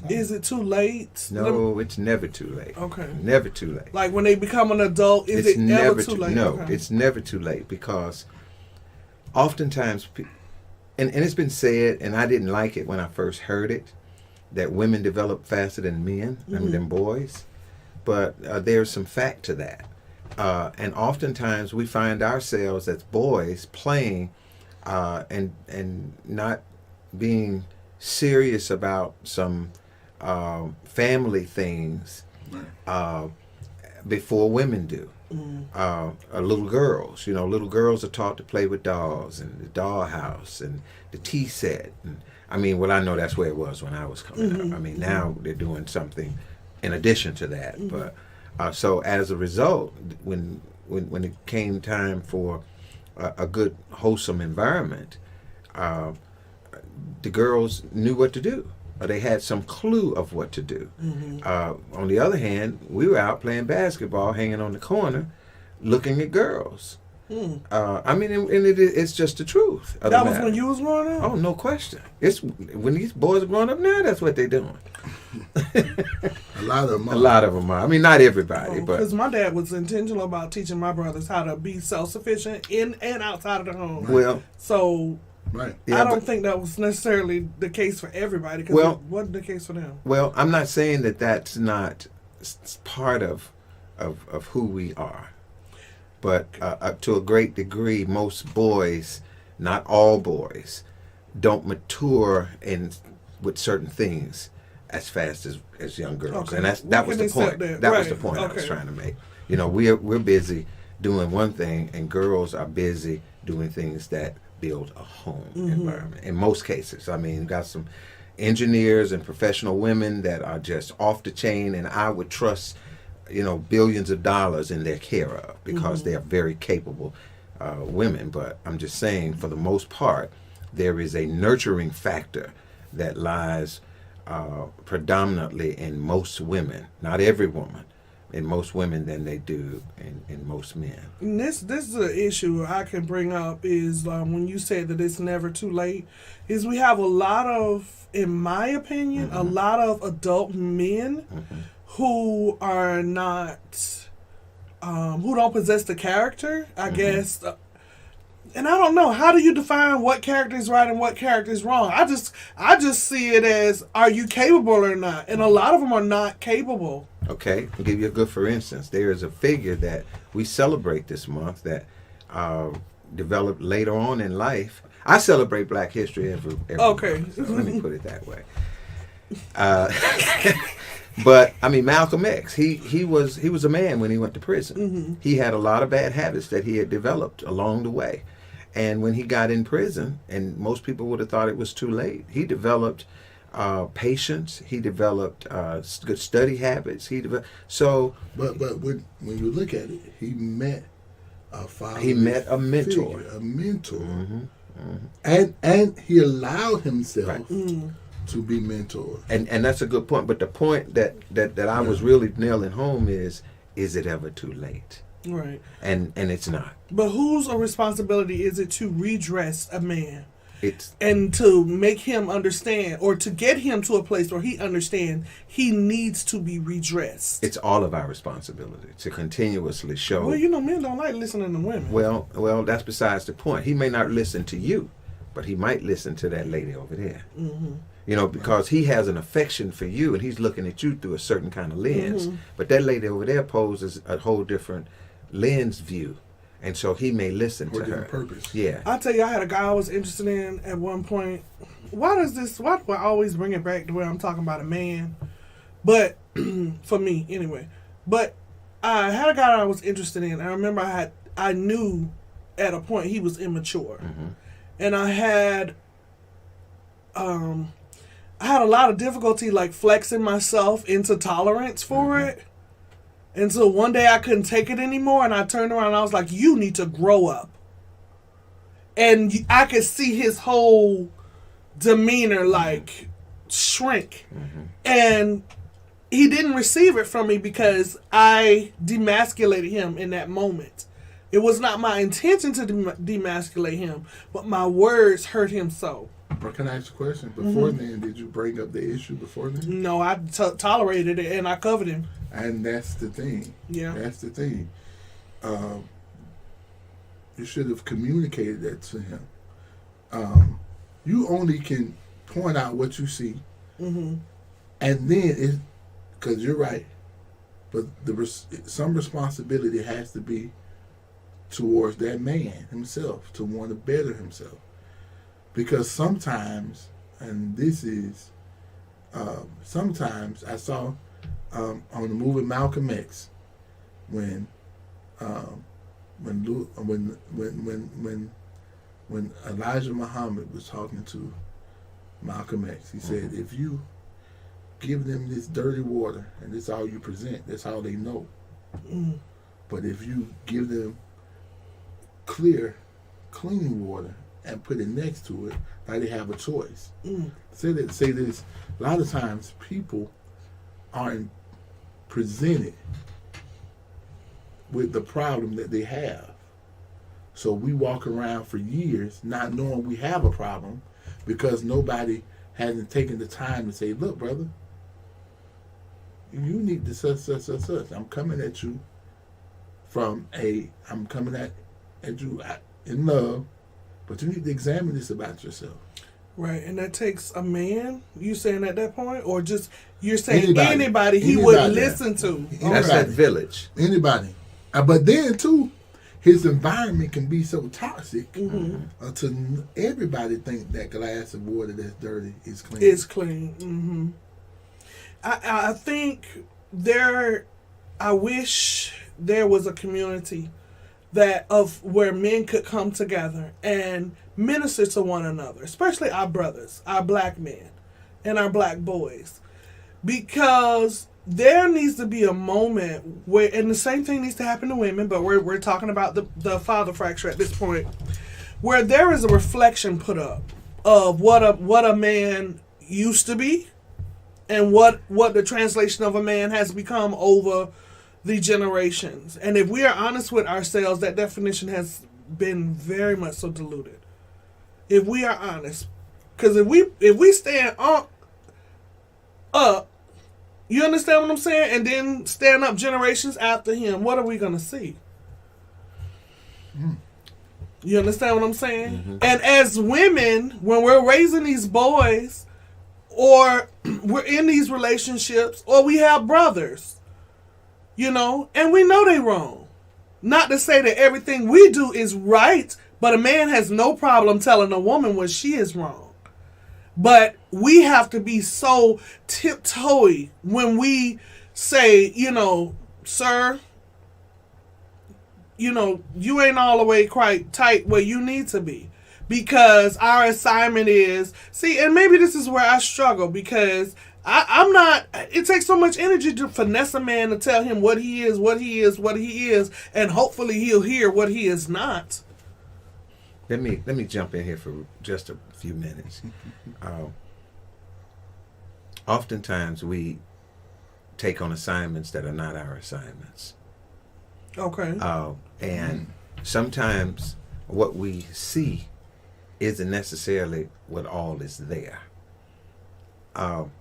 Is it too late? No, it's never too late. Okay. Never too late. Like when they become an adult, is It's it never ever too late? No, Okay. it's never too late because oftentimes, and it's been said, and I didn't like it when I first heard it, that women develop faster than men, than boys. But there's some fact to that. And oftentimes we find ourselves as boys playing and not being serious about some family things before women do. Little girls, little girls are taught to play with dolls and the dollhouse and the tea set. And, I mean, well, I know that's where it was when I was coming up. I mean, now they're doing something in addition to that. But so as a result, when it came time for a good, wholesome environment, the girls knew what to do. Or they had some clue of what to do. On the other hand, we were out playing basketball, hanging on the corner, looking at girls. I mean, and it's just the truth. Of That the was matter. when you was growing up? Oh, no question. It's when these boys are growing up now. That's what they're doing. A lot of them. A lot of them are. I mean, not everybody, but Because my dad was intentional about teaching my brothers how to be self-sufficient in and outside of the home. well, So Right. yeah, I don't but- think that was necessarily the case for everybody, because Well- it wasn't the case for them. Well, I'm not saying that that's not part of who we are, but to a great degree, most boys, not all boys, don't mature with certain things as fast as young girls, Okay. and We that was can the point. accept that. That was Right. the point I was Okay. trying to make. We're busy doing one thing, and girls are busy doing things that build a home environment. In most cases, I mean, you got some engineers and professional women that are just off the chain, and I would trust, billions of dollars in their care of because they are very capable women. But I'm just saying, for the most part, there is a nurturing factor that lies predominantly in most women, not every woman, in most women than they do in most men. And this is an issue I can bring up is when you said that it's never too late, is we have a lot of, in my opinion, a lot of adult men who are not, who don't possess the character, I guess. And I don't know, how do you define what character is right and what character is wrong? I just see it as, are you capable or not? And a lot of them are not capable. Okay, I'll give you a good for instance. There is a figure that we celebrate this month that developed later on in life. I celebrate Black History every Okay. month, so let me put it that way. But I mean, Malcolm X, he was a man when he went to prison. He had a lot of bad habits that he had developed along the way, and when he got in prison, and most people would have thought it was too late, he developed patience. He developed good study habits. But when you look at it, he met a father. He met a mentor. A mentor. And he allowed himself to be mentored. And that's a good point. But the point that I was really nailing home is it ever too late? Right. And it's not. But whose responsibility is it to redress a man? and to make him understand, or to get him to a place where he understands he needs to be redressed. It's all of our responsibility to continuously show. Well, men don't like listening to women. Well, that's besides the point. He may not listen to you, but he might listen to that lady over there. Mm-hmm. Because he has an affection for you, and he's looking at you through a certain kind of lens. Mm-hmm. But that lady over there poses a whole different lens view. And so he may listen to her. Purpose. Yeah. I'll tell you, I had a guy I was interested in at one point. Why do I always bring it back to where I'm talking about a man? But, for me, anyway. But I had a guy I was interested in. I remember I knew at a point he was immature. Mm-hmm. And I had a lot of difficulty, like, flexing myself into tolerance for it. Until one day I couldn't take it anymore, and I turned around and I was like, you need to grow up. And I could see his whole demeanor, like, shrink. Mm-hmm. And he didn't receive it from me because I demasculated him in that moment. It was not my intention to demasculate him, but my words hurt him so. Or can I ask a question? Before then, did you bring up the issue before then? No, I tolerated it, and I covered him. And that's the thing. Yeah. That's the thing. You should have communicated that to him. You only can point out what you see. Mm-hmm. And then, because you're right, but some responsibility has to be towards that man himself to want to better himself. Because sometimes, and this is, sometimes I saw on the movie Malcolm X, when Elijah Muhammad was talking to Malcolm X, he said, if you give them this dirty water and this is all you present, that's all they know. Mm. But if you give them clean water and put it next to it, now they have a choice. Mm. Say this. A lot of times people aren't presented with the problem that they have. So we walk around for years not knowing we have a problem because nobody hasn't taken the time to say, look, brother, you need to such. I'm coming at you at you in love, but you need to examine this about yourself. Right, and that takes a man, you saying at that point? Or just, you're saying anybody he wouldn't listen to? That's that village. Anybody. But then, too, his environment can be so toxic to everybody think that glass of water that's dirty is clean. It's clean. Mm-hmm. I think I wish there was a community where men could come together and minister to one another, especially our brothers, our black men, and our black boys, because there needs to be a moment where, and the same thing needs to happen to women, but we're talking about the father fracture at this point, where there is a reflection put up of what a man used to be, and what the translation of a man has become over the generations. And if we are honest with ourselves, that definition has been very much so diluted. If we are honest, because if we stand up, you understand what I'm saying, and then stand up generations after him, what are we gonna see? You understand what I'm saying? Mm-hmm. And as women, when we're raising these boys, or we're in these relationships, or we have brothers, and we know they wrong. Not to say that everything we do is right, but a man has no problem telling a woman when she is wrong. But we have to be so tiptoey when we say, sir, you ain't all the way quite tight where you need to be. Because our assignment is, and maybe this is where I struggle, because I'm not, it takes so much energy to finesse a man to tell him what he is, and hopefully he'll hear what he is not. Let me jump in here for just a few minutes. Oftentimes we take on assignments that are not our assignments. Okay. And sometimes what we see isn't necessarily what all is there. I've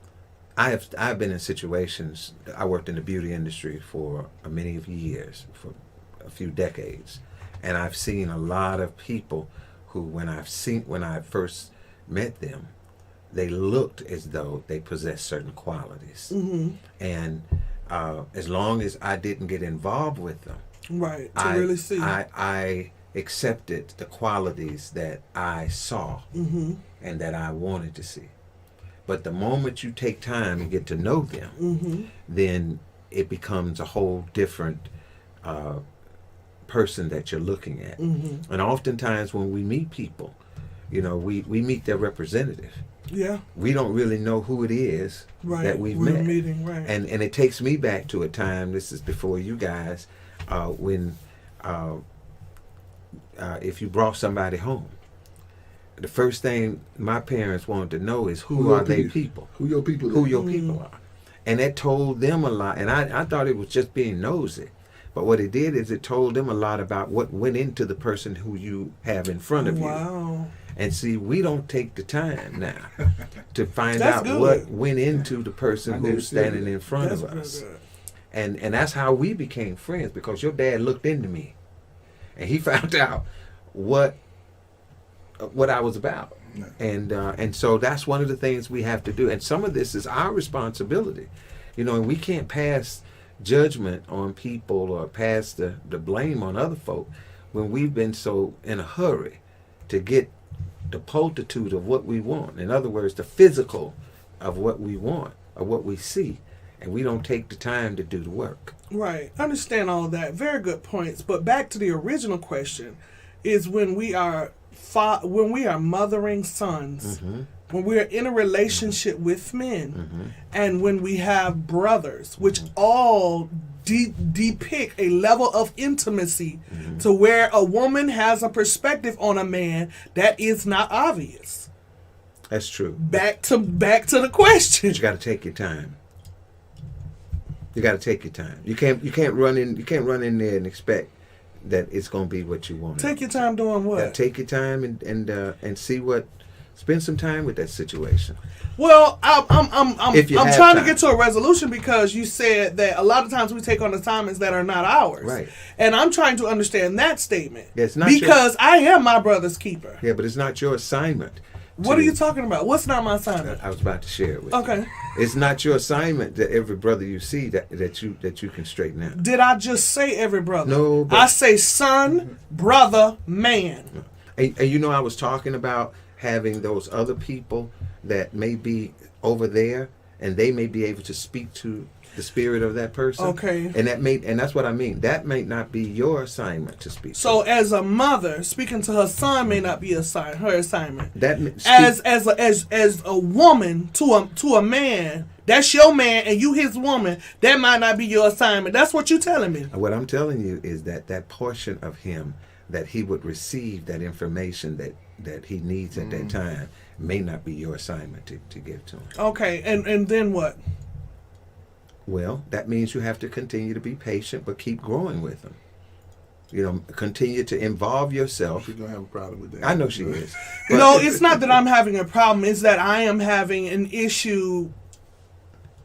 been in situations. I worked in the beauty industry for many years, for a few decades, and I've seen a lot of people who, when I first met them, they looked as though they possessed certain qualities, and as long as I didn't get involved with them, Right, to I really see. I accepted the qualities that I saw and that I wanted to see. But the moment you take time and get to know them, then it becomes a whole different person that you're looking at. And oftentimes when we meet people, we meet their representative. Yeah. We don't really know who it is Right. that we've We're met. meeting, right. And it takes me back to a time, this is before you guys, when if you brought somebody home, the first thing my parents wanted to know is who your are they people? Who your people Who is. your people are. And that told them a lot. And I thought it was just being nosy. But what it did is it told them a lot about what went into the person who you have in front of you. Wow. And see, we don't take the time now to find That's out good. what went into the person I who's never said standing that. in front That's of real us. good. And that's how we became friends, because your dad looked into me and he found out what I was about. Yeah. And so that's one of the things we have to do. And some of this is our responsibility. And we can't pass judgment on people or pass the blame on other folk when we've been so in a hurry to get the pultitude of what we want. In other words, the physical of what we want or what we see. And we don't take the time to do the work. Right. Understand all that. Very good points. But back to the original question is when we are mothering sons, when we're in a relationship with men, and when we have brothers, which all depict a level of intimacy to where a woman has a perspective on a man that is not obvious. That's true. Back to the question. But you got to take your time. You got to take your time. You can't run in there and expect that it's going to be what you want. Take your time doing what? Take your time and see what. Spend some time with that situation. Well, I'm If you have trying to time. get to a resolution because you said that a lot of times we take on assignments that are not ours. Right. And I'm trying to understand that statement. Yeah, it's not because I am my brother's keeper. Yeah, but it's not your assignment. What are you talking about? What's not my assignment? I was about to share it with Okay. you. It's not your assignment that every brother you see that you can straighten out. Did I just say every brother? No, but- I say son, brother, man. And I was talking about having those other people that may be over there, and they may be able to speak to the spirit of that person. Okay. And that's what I mean. That may not be your assignment to speak. So to. as a mother, speaking to her son may not be her assignment. That As a woman to a man, that's your man and you his woman, that might not be your assignment. That's what you're telling me. What I'm telling you is that portion of him that he would receive that information that he needs at that time may not be your assignment to give to him. Okay, and then what? Well, that means you have to continue to be patient, but keep growing with him. Continue to involve yourself. She's gonna have a problem with that. I know she is. No, it's not that I'm having a problem. It's that I am having an issue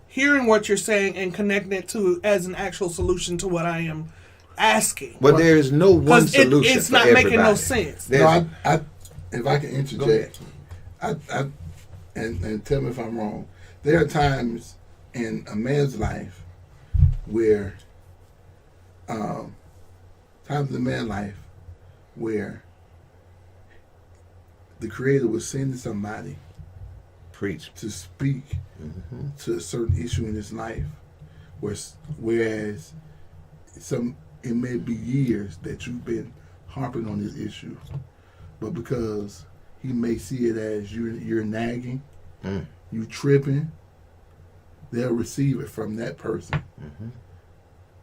hearing what you're saying and connecting it to as an actual solution to what I am asking. But there is no one Because solution it's for not everybody. making no sense. There's- No, if I can Go ahead. interject, and tell me if I'm wrong. There are times in a man's life where, the Creator was sending somebody Preach. to speak Mm-hmm. to a certain issue in his life, whereas it may be years that you've been harping on this issue, but because he may see it as you're nagging, you tripping, they'll receive it from that person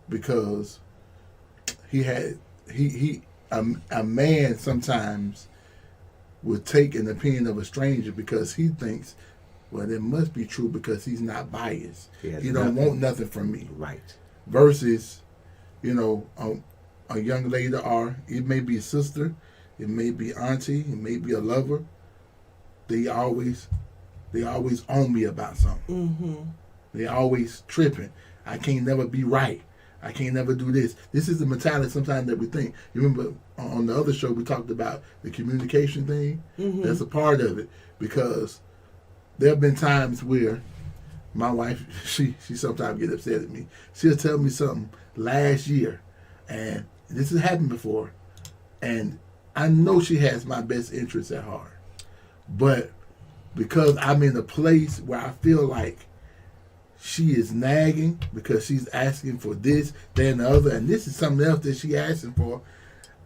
because a man sometimes will take an opinion of a stranger because he thinks, well, it must be true because he's not biased. He has He don't nothing. want nothing from me. Right. Versus, a young lady, or it may be a sister, it may be auntie, it may be a lover. They always on me about something. Mm-hmm. They always tripping. I can't never be right. I can't never do this. This is the mentality sometimes that we think. You remember on the other show we talked about the communication thing? Mm-hmm. That's a part of it, because there have been times where my wife, she sometimes get upset at me. She'll tell me something last year, and this has happened before, and I know she has my best interests at heart. But because I'm in a place where I feel like she is nagging because she's asking for this, that, and the other, and this is something else that she's asking for,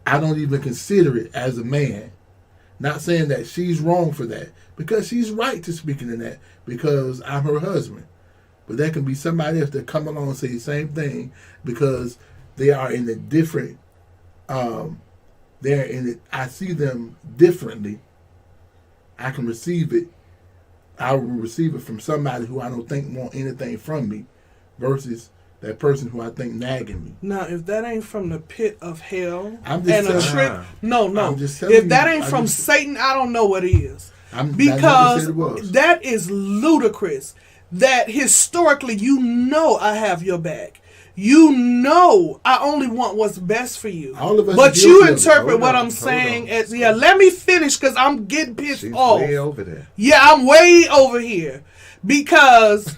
I don't even consider it as a man. Not saying that she's wrong for that, because she's right to speaking in that, because I'm her husband. But there can be somebody else that come along and say the same thing, because they are in a different, I see them differently. I can receive it. I will receive it from somebody who I don't think want anything from me, versus that person who I think nagging me. Now, if that ain't from the pit of hell I'm just and a telling- trick, no. I'm just telling If that you, ain't I from just- Satan, I don't know what is. I never Because said it was. that is ludicrous. That historically, I have your back. I only want what's best for you. All of us But are you guilty of it. interpret Hold what on, I'm hold saying on. as, let me finish because I'm getting pissed She's off. way over there. Yeah, I'm way over here. Because,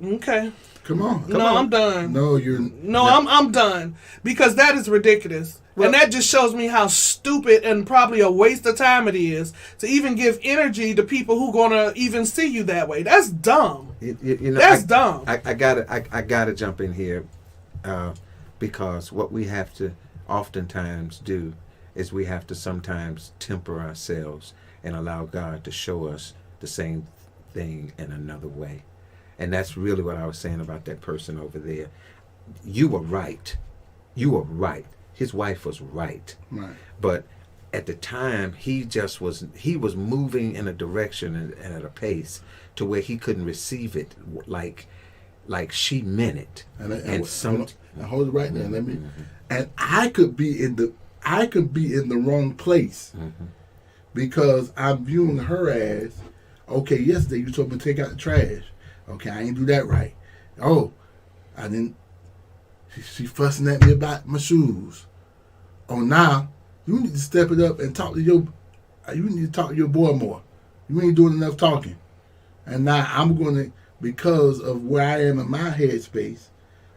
okay. Come on. I'm done. No, you're. I'm done. Because that is ridiculous. Well- and that just shows me how stupid and probably a waste of time it is to even give energy to people who gonna even see you that way. That's dumb. That's dumb. I gotta jump in here, because what we have to oftentimes do is we have to sometimes temper ourselves and allow God to show us the same thing in another way. And that's really what I was saying about that person over there. You were right. His wife was right. Right. But at the time, he was moving in a direction and at a pace to where he couldn't receive it like she meant it. And hold it right there. Let me. And I could be in the wrong place, because I'm viewing her as, okay, yesterday you told me to take out the trash. Okay, I ain't do that right. Oh, I didn't. She fussing at me about my shoes. Oh, now you need to step it up and talk to your. You need to talk to your boy more. You ain't doing enough talking. And now I'm going to, because of where I am in my headspace,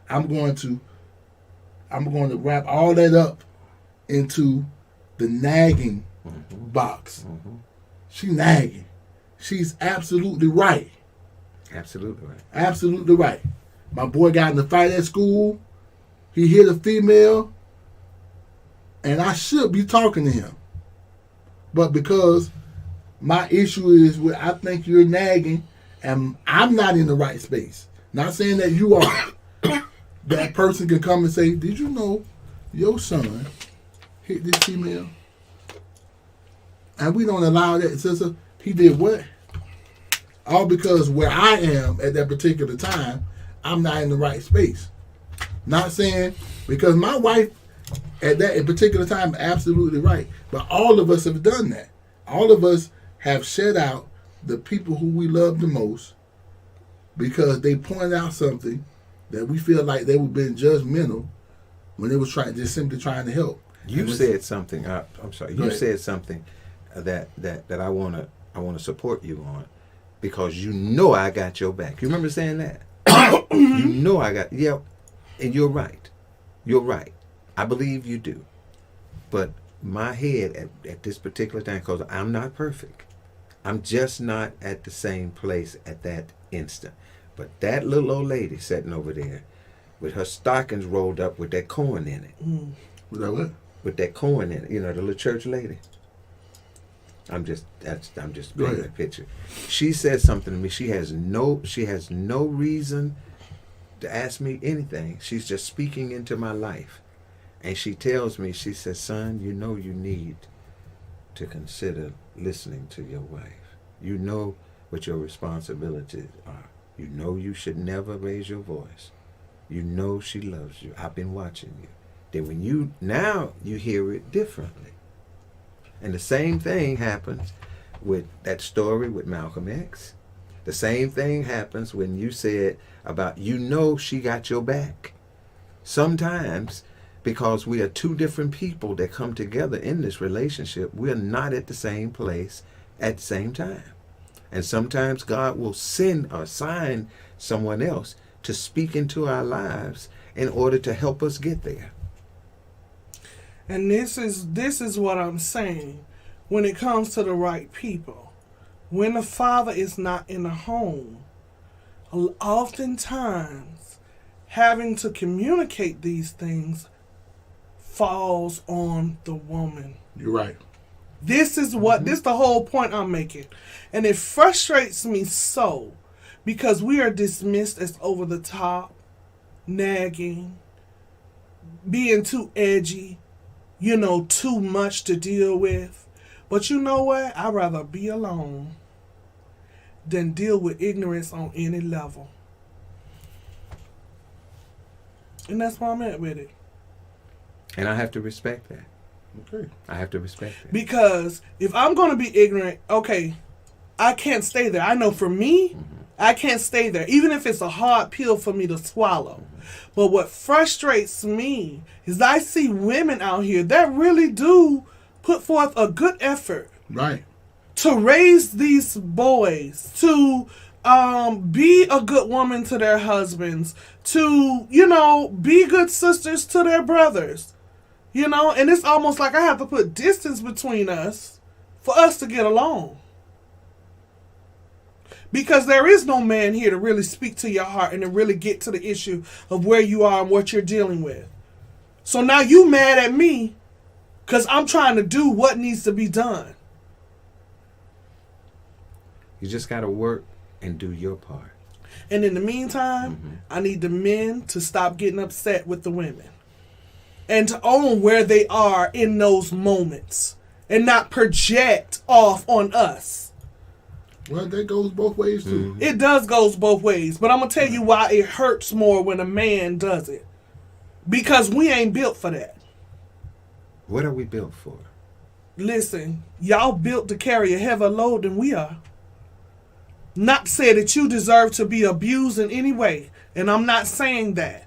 I'm going to wrap all that up into the nagging box. She nagging. She's absolutely right. Absolutely right. Absolutely right. My boy got in a fight at school. He hit a female. And I should be talking to him. But because my issue is where I think you're nagging and I'm not in the right space. Not saying that you are. That person can come and say, did you know your son hit this female? And we don't allow that. Sister, he did what? All because where I am at that particular time, I'm not in the right space. Not saying, because my wife at that particular time, absolutely right. But all of us have done that. All of us have shut out the people who we love the most because they pointed out something that we feel like they were being judgmental when they was just simply trying to help. You said something. I'm sorry. You said something that I wanna support you on, because I got your back. You remember saying that? And you're right. You're right. I believe you do. But my head at this particular time, because I'm not perfect, I'm just not at the same place at that instant. But that little old lady sitting over there with her stockings rolled up with that corn in it. With that what? With that corn in it. You know, the little church lady. I'm just painting a picture. She said something to me. She has no reason to ask me anything. She's just speaking into my life. And she tells me, she says, son, you need to consider listening to your wife. You know what your responsibilities are. You know you should never raise your voice. You know she loves you. I've been watching you. Then now you hear it differently. And the same thing happens with that story with Malcolm X. The same thing happens when you said about, she got your back. Sometimes, because we are two different people that come together in this relationship, we're not at the same place at the same time. And sometimes God will send or assign someone else to speak into our lives in order to help us get there. And this is what I'm saying when it comes to the right people. When the father is not in the home, oftentimes having to communicate these things falls on the woman. You're right. This is the whole point I'm making. And it frustrates me so because we are dismissed as over the top, nagging, being too edgy, too much to deal with. But you know what? I'd rather be alone than deal with ignorance on any level. And that's where I'm at with it. And I have to respect that. Okay. I have to respect that. Because if I'm going to be ignorant, okay, I can't stay there. I know for me, I can't stay there, even if it's a hard pill for me to swallow. But what frustrates me is I see women out here that really do put forth a good effort. Right. To raise these boys, to be a good woman to their husbands, to, be good sisters to their brothers. And it's almost like I have to put distance between us for us to get along. Because there is no man here to really speak to your heart and to really get to the issue of where you are and what you're dealing with. So now you mad at me because I'm trying to do what needs to be done. You just got to work and do your part. And in the meantime, I need the men to stop getting upset with the women. And to own where they are in those moments. And not project off on us. Well, that goes both ways, too. It does goes both ways. But I'm going to tell you why it hurts more when a man does it. Because we ain't built for that. What are we built for? Listen, y'all built to carry a heavier load than we are. Not to say that you deserve to be abused in any way. And I'm not saying that.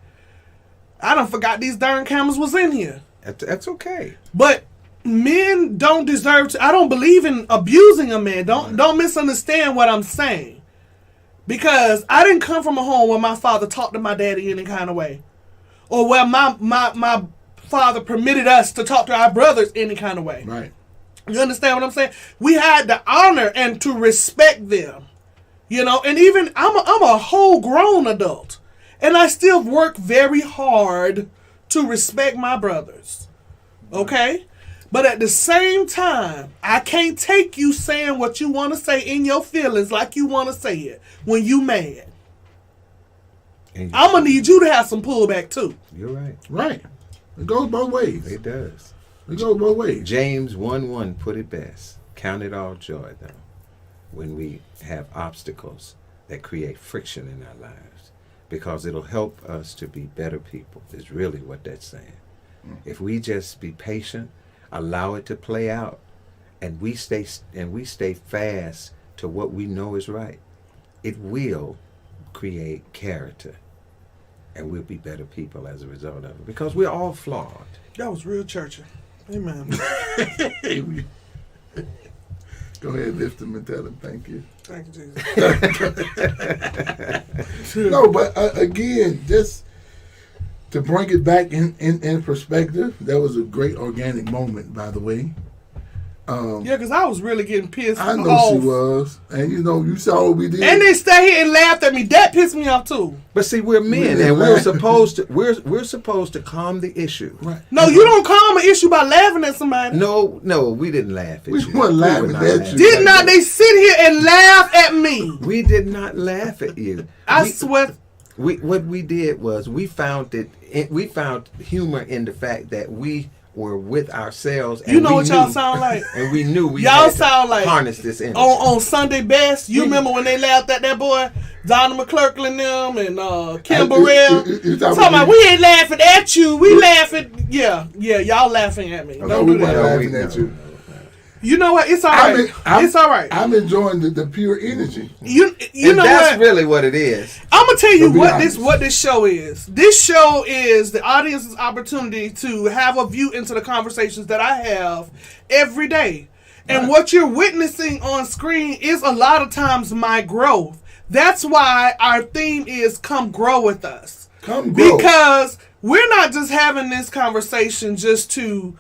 I done forgot these darn cameras was in here. That's okay. But men don't deserve to. I don't believe in abusing a man. Don't misunderstand what I'm saying. Because I didn't come from a home where my father talked to my daddy any kind of way. Or where my father permitted us to talk to our brothers any kind of way. Right. You understand what I'm saying? We had to honor and to respect them. And even I'm a whole grown adult. And I still work very hard to respect my brothers. Okay? But at the same time, I can't take you saying what you want to say in your feelings like you want to say it when you mad. I'm going to need you to have some pullback too. You're right. Right. It goes both ways. It does. It goes both ways. James 1:1 put it best. Count it all joy, though, when we have obstacles that create friction in our lives. Because it'll help us to be better people, is really what that's saying. If we just be patient, allow it to play out, and we stay fast to what we know is right, it will create character, and we'll be better people as a result of it. Because we're all flawed. That was real churchy. Amen. Go ahead, lift them and tell them thank you. Thank you, Jesus. No, but again, just to bring it back in perspective, that was a great organic moment, by the way. Yeah, because I was really getting pissed I know off. she was. And you saw what we did. And they stayed here and laughed at me. That pissed me off too. But see, we're men, and we're supposed to calm the issue. Right. No, you don't calm an issue by laughing at somebody. No, we didn't laugh at We you. weren't laughing at you. Did not they sit here and laugh at me? We did not laugh at you. I swear. What we did was we found humor in the fact that we were with ourselves. And You know we what y'all knew- sound like? And we knew we Y'all had to sound like harness this energy. on Sunday Best. You remember when they laughed at that boy, Donna McClurkin them and Kim Burrell? You Talking about we ain't laughing at you. We laughing. Yeah, y'all laughing at me. No, Don't we do weren't that. laughing at you. You know what? It's all right. It's all right. I'm enjoying the pure energy. You and know that's what? really what it is. I'm gonna tell you honest. what this show is. This show is the audience's opportunity to have a view into the conversations that I have every day. And what you're witnessing on screen is a lot of times my growth. That's why our theme is "Come Grow with Us." Come grow. Because we're not just having this conversation just to,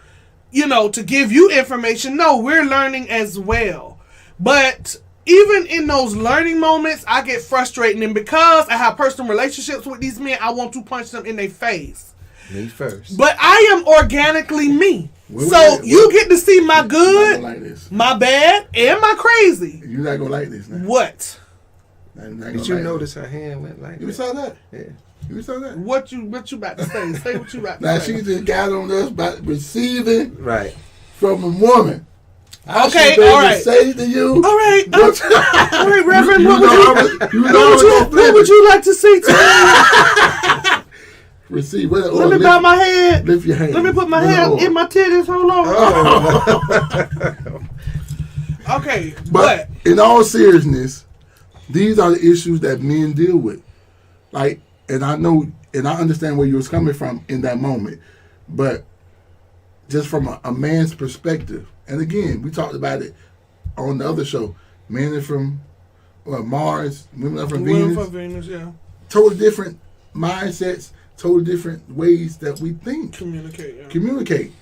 to give you information. No, we're learning as well. But even in those learning moments, I get frustrated. And because I have personal relationships with these men, I want to punch them in their face. Me first. But I am organically me. You get to see my good, like this. my bad, and my crazy. You're not going to like this now. What? Did you notice her hand went like that? You saw that? Yeah. You saw that? What you about to say? Say what you about to Now say. she just got on us by receiving Right. from a woman. Okay, all all right. Say to you, All right, all right, Reverend. What what would you like to say to me? receive? Let me bow my head. Lift your hand. Let me put my hand in my titties. Hold on. Okay, But in all seriousness, these are the issues that men deal with. Like, and I know, and I understand where you was coming from in that moment, but just from a man's perspective, and again, we talked about it on the other show. Men are from Mars, women are from Venus. From Venus, yeah. Totally different mindsets, totally different ways that we think. Communicate.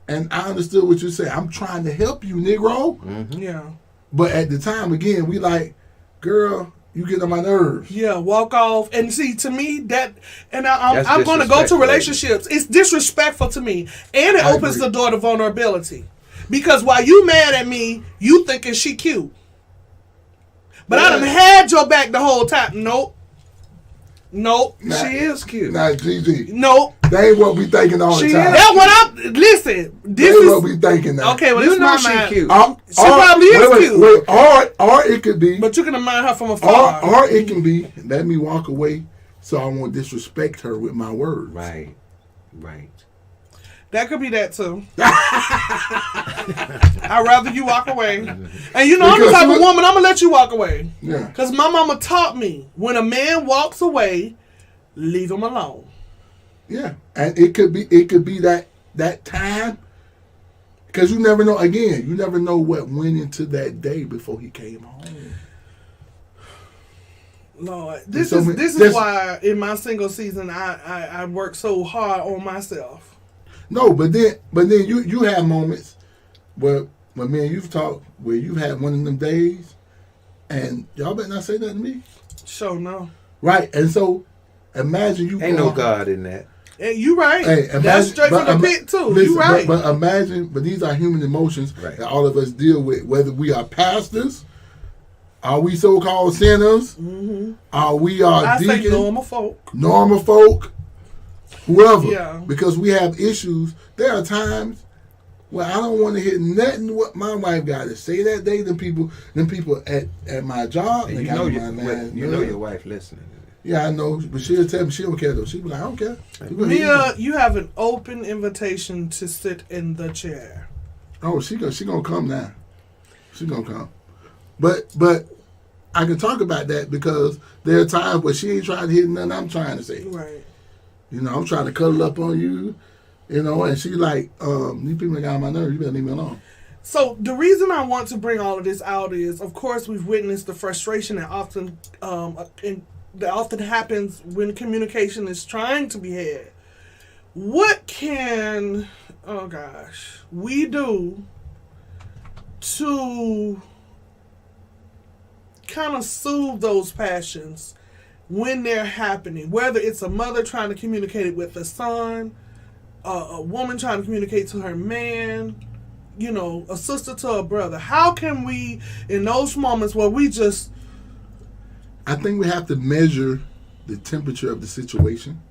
And I understood what you said. I'm trying to help you, Negro. Mm-hmm. Yeah. But at the time, again, we like, girl, you get on my nerves. Yeah, walk off. And see, to me, that, and I'm going to go to disrespectful. relationships. It's disrespectful to me. And it opens agree. the door to vulnerability. Because while you mad at me, you thinking she cute. But I done had your back the whole time. Nope. Nah, She is cute. Nah, GG. Nope. That ain't what we thinking all the time. That's what I'm. Listen, That this ain't is what we thinking now. okay. Well, You this know my she mind. cute. She probably is cute. Wait, or it could be, But you can admire her from afar. or it can be, let me walk away so I won't disrespect her with my words. Right. That could be that too. I'd rather you walk away. And you know, I'm the Because type of woman, I'm going to let you walk away. Yeah. Because my mama taught me, when a man walks away, leave him alone. Yeah. And it could be that time. Because you never know, again, you never know what went into that day before he came home. Lord, this is why in my single season I work so hard on myself. No, but then you have moments where me and you've talked where you had one of them days, and y'all better not say that to me. Sure, no. Right, and so imagine you Ain't no God in that. Hey, you right. Hey, That's straight from the pit too. Listen, You right. But imagine, but these are human emotions Right. that all of us deal with. Whether we are pastors, are we so-called sinners? Mm-hmm. Are we I say deacons, normal folk. whoever? Yeah. Because we have issues. There are times where I don't want to hear nothing what my wife got to say that day. Them people at my job. And they you got know, my your wife listening. Yeah, I know, but she'll tell me she don't care though. She'll be like, I don't care. Mia, you have an open invitation to sit in the chair. Oh, she gonna come now. She gonna come. But I can talk about that because there are times where she ain't trying to hear nothing I'm trying to say. Right. You know, I'm trying to cuddle up on you, and she like, these people got on my nerves, you better leave me alone. So the reason I want to bring all of this out is, of course, we've witnessed the frustration that often happens when communication is trying to be had. What can, we do to kind of soothe those passions when they're happening? Whether it's a mother trying to communicate it with a son, a woman trying to communicate to her man, a sister to a brother. How can we, in those moments where we just... I think we have to measure the temperature of the situation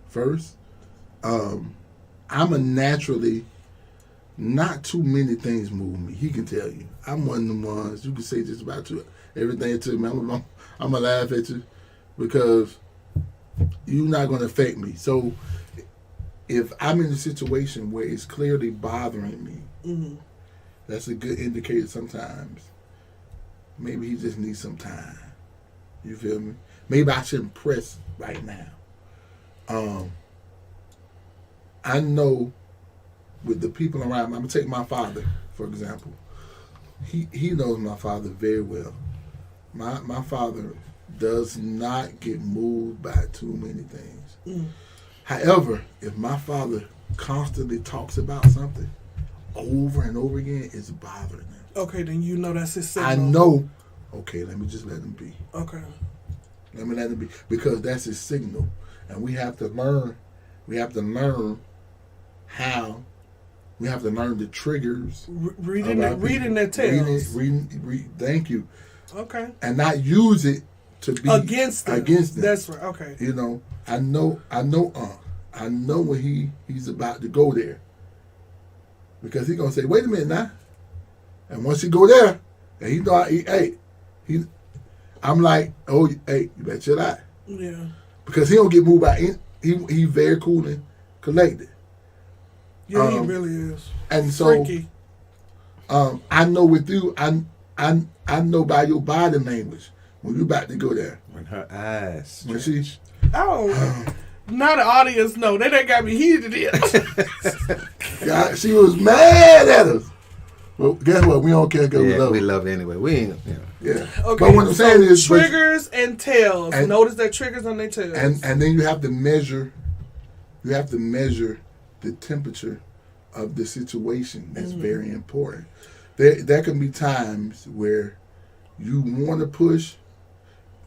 first. I'm a naturally, not too many things move me. He can tell you. I'm one of them ones, you can say just about everything to me. I'm going to laugh at you because you're not going to affect me. So if I'm in a situation where it's clearly bothering me, that's a good indicator sometimes. Maybe he just needs some time. You feel me? Maybe I shouldn't press right now. I know with the people around me, I'm going to take my father, for example. He knows my father very well. My father does not get moved by too many things. However, if my father constantly talks about something over and over again, it's bothering him. Okay, then you know that's his signal. I know. Okay, let me just let him be. Okay. Let me let him be. Because that's his signal. And we have to learn. We have to learn how. We have to learn the triggers. Reading their tales. Thank you. Okay. And not use it to be against them. That's right. Okay. You know, I know when he's about to go there. Because he's gonna say, wait a minute now. And once he go there, and he know I'm like, oh, hey, you better chill out. Yeah. Because he don't get moved by he very cool and collected. Yeah, he really is. And so freaky. I know with you, I know by your body language when you about to go there. When her eyes. When she now the audience know. They done got me heated in. God, she was mad at us. Well, guess what? We don't care because we love her anyway. We ain't, Yeah. Okay, but what I'm saying is triggers and tails. Notice that triggers on their tails. And then you have to measure the temperature of the situation. That's very important. There can be times where you want to push,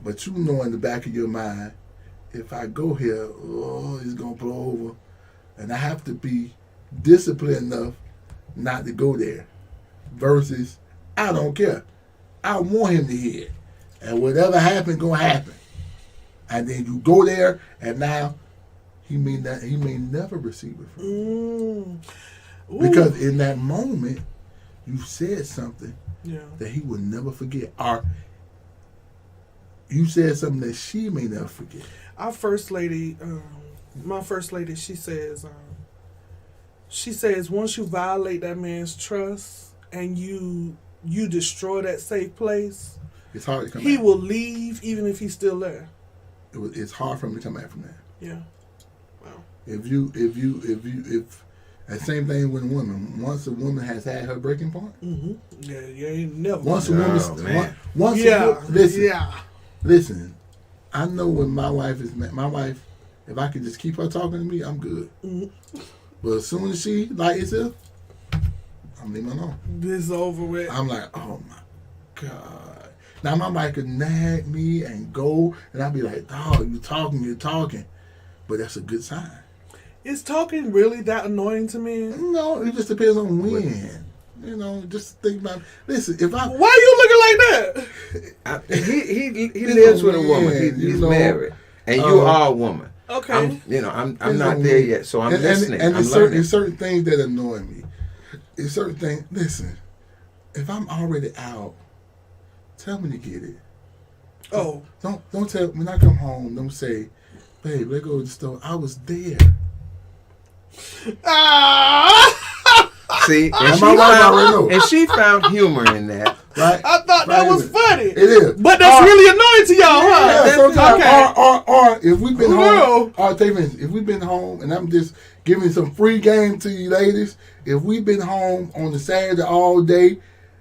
but you know in the back of your mind, if I go here, it's going to blow over. And I have to be disciplined enough not to go there. Versus, I don't care. I want him to hear it. And whatever happens, going to happen. And then you go there, and now he may never receive it from you. Because in that moment, you said something that he will never forget. Or you said something that she may never forget. Our first lady, my first lady, she says once you violate that man's trust and you destroy that safe place, it's hard to come he back. will leave even if he's still there. It's hard for him to come back from that. Yeah. Wow. If that same thing with a woman. Once a woman has had her breaking point. Yeah, you ain't never. Once a woman, listen. I know when my wife is my wife. If I could just keep her talking to me, I'm good. But as soon as she lights up, I'm leaving alone. This is over with. I'm like, oh my God. Now my wife could nag me and go, and I'd be like, dog, you're talking. But that's a good sign. Is talking really that annoying to me? No, it just depends on when. You know, just think about. Listen, if I. Why are you looking like that? He lives with a woman. He's married, and you are a woman. Okay. I'm not there yet, so I'm listening. And I'm there's certain things that annoy me. It's certain things. Listen, if I'm already out, tell me to get it. Oh. Don't tell when I come home. Don't say, babe, let's go to the store. I was there. See, and she found humor in that. Right? I thought that was funny. It is, but that's really annoying to y'all, huh? Yeah, sometimes, okay. or if we've been home, if we've been home, and I'm just giving some free game to you ladies. If we've been home on the Saturday all day,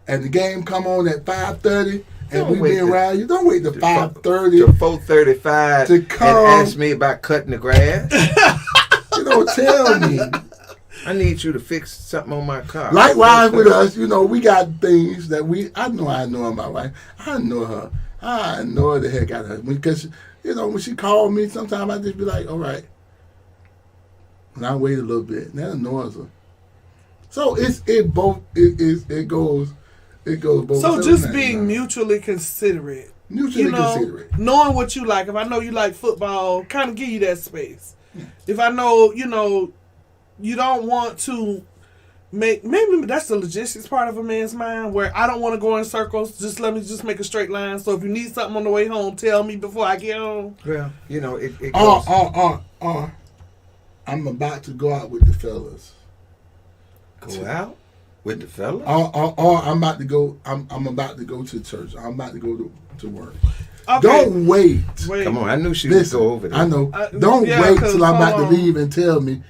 and the game come on at 5:30, and we've been around you, don't wait to 5:30 to 4:35 to come and ask me about cutting the grass. You don't tell me. I need you to fix something on my car. Likewise with us, we got things that I know my wife. I know her. I know the heck out of her. Because, when she called me, sometimes I just be like, all right. And I wait a little bit. And that annoys her. So it goes both. So just being mutually considerate. Considerate. Knowing what you like. If I know you like football, kind of give you that space. Yeah. If I know, you don't want to maybe that's the logistics part of a man's mind where I don't want to go in circles. Just let me just make a straight line. So if you need something on the way home, tell me before I get home. Well, it goes. I'm about to go out with the fellas. Go out with the fellas? Or I'm about to go. I'm about to go to church. I'm about to go to work. Okay. Don't wait. Come on, I knew she Listen, would go over there. I know. Don't wait till I'm about to on. leave and tell me.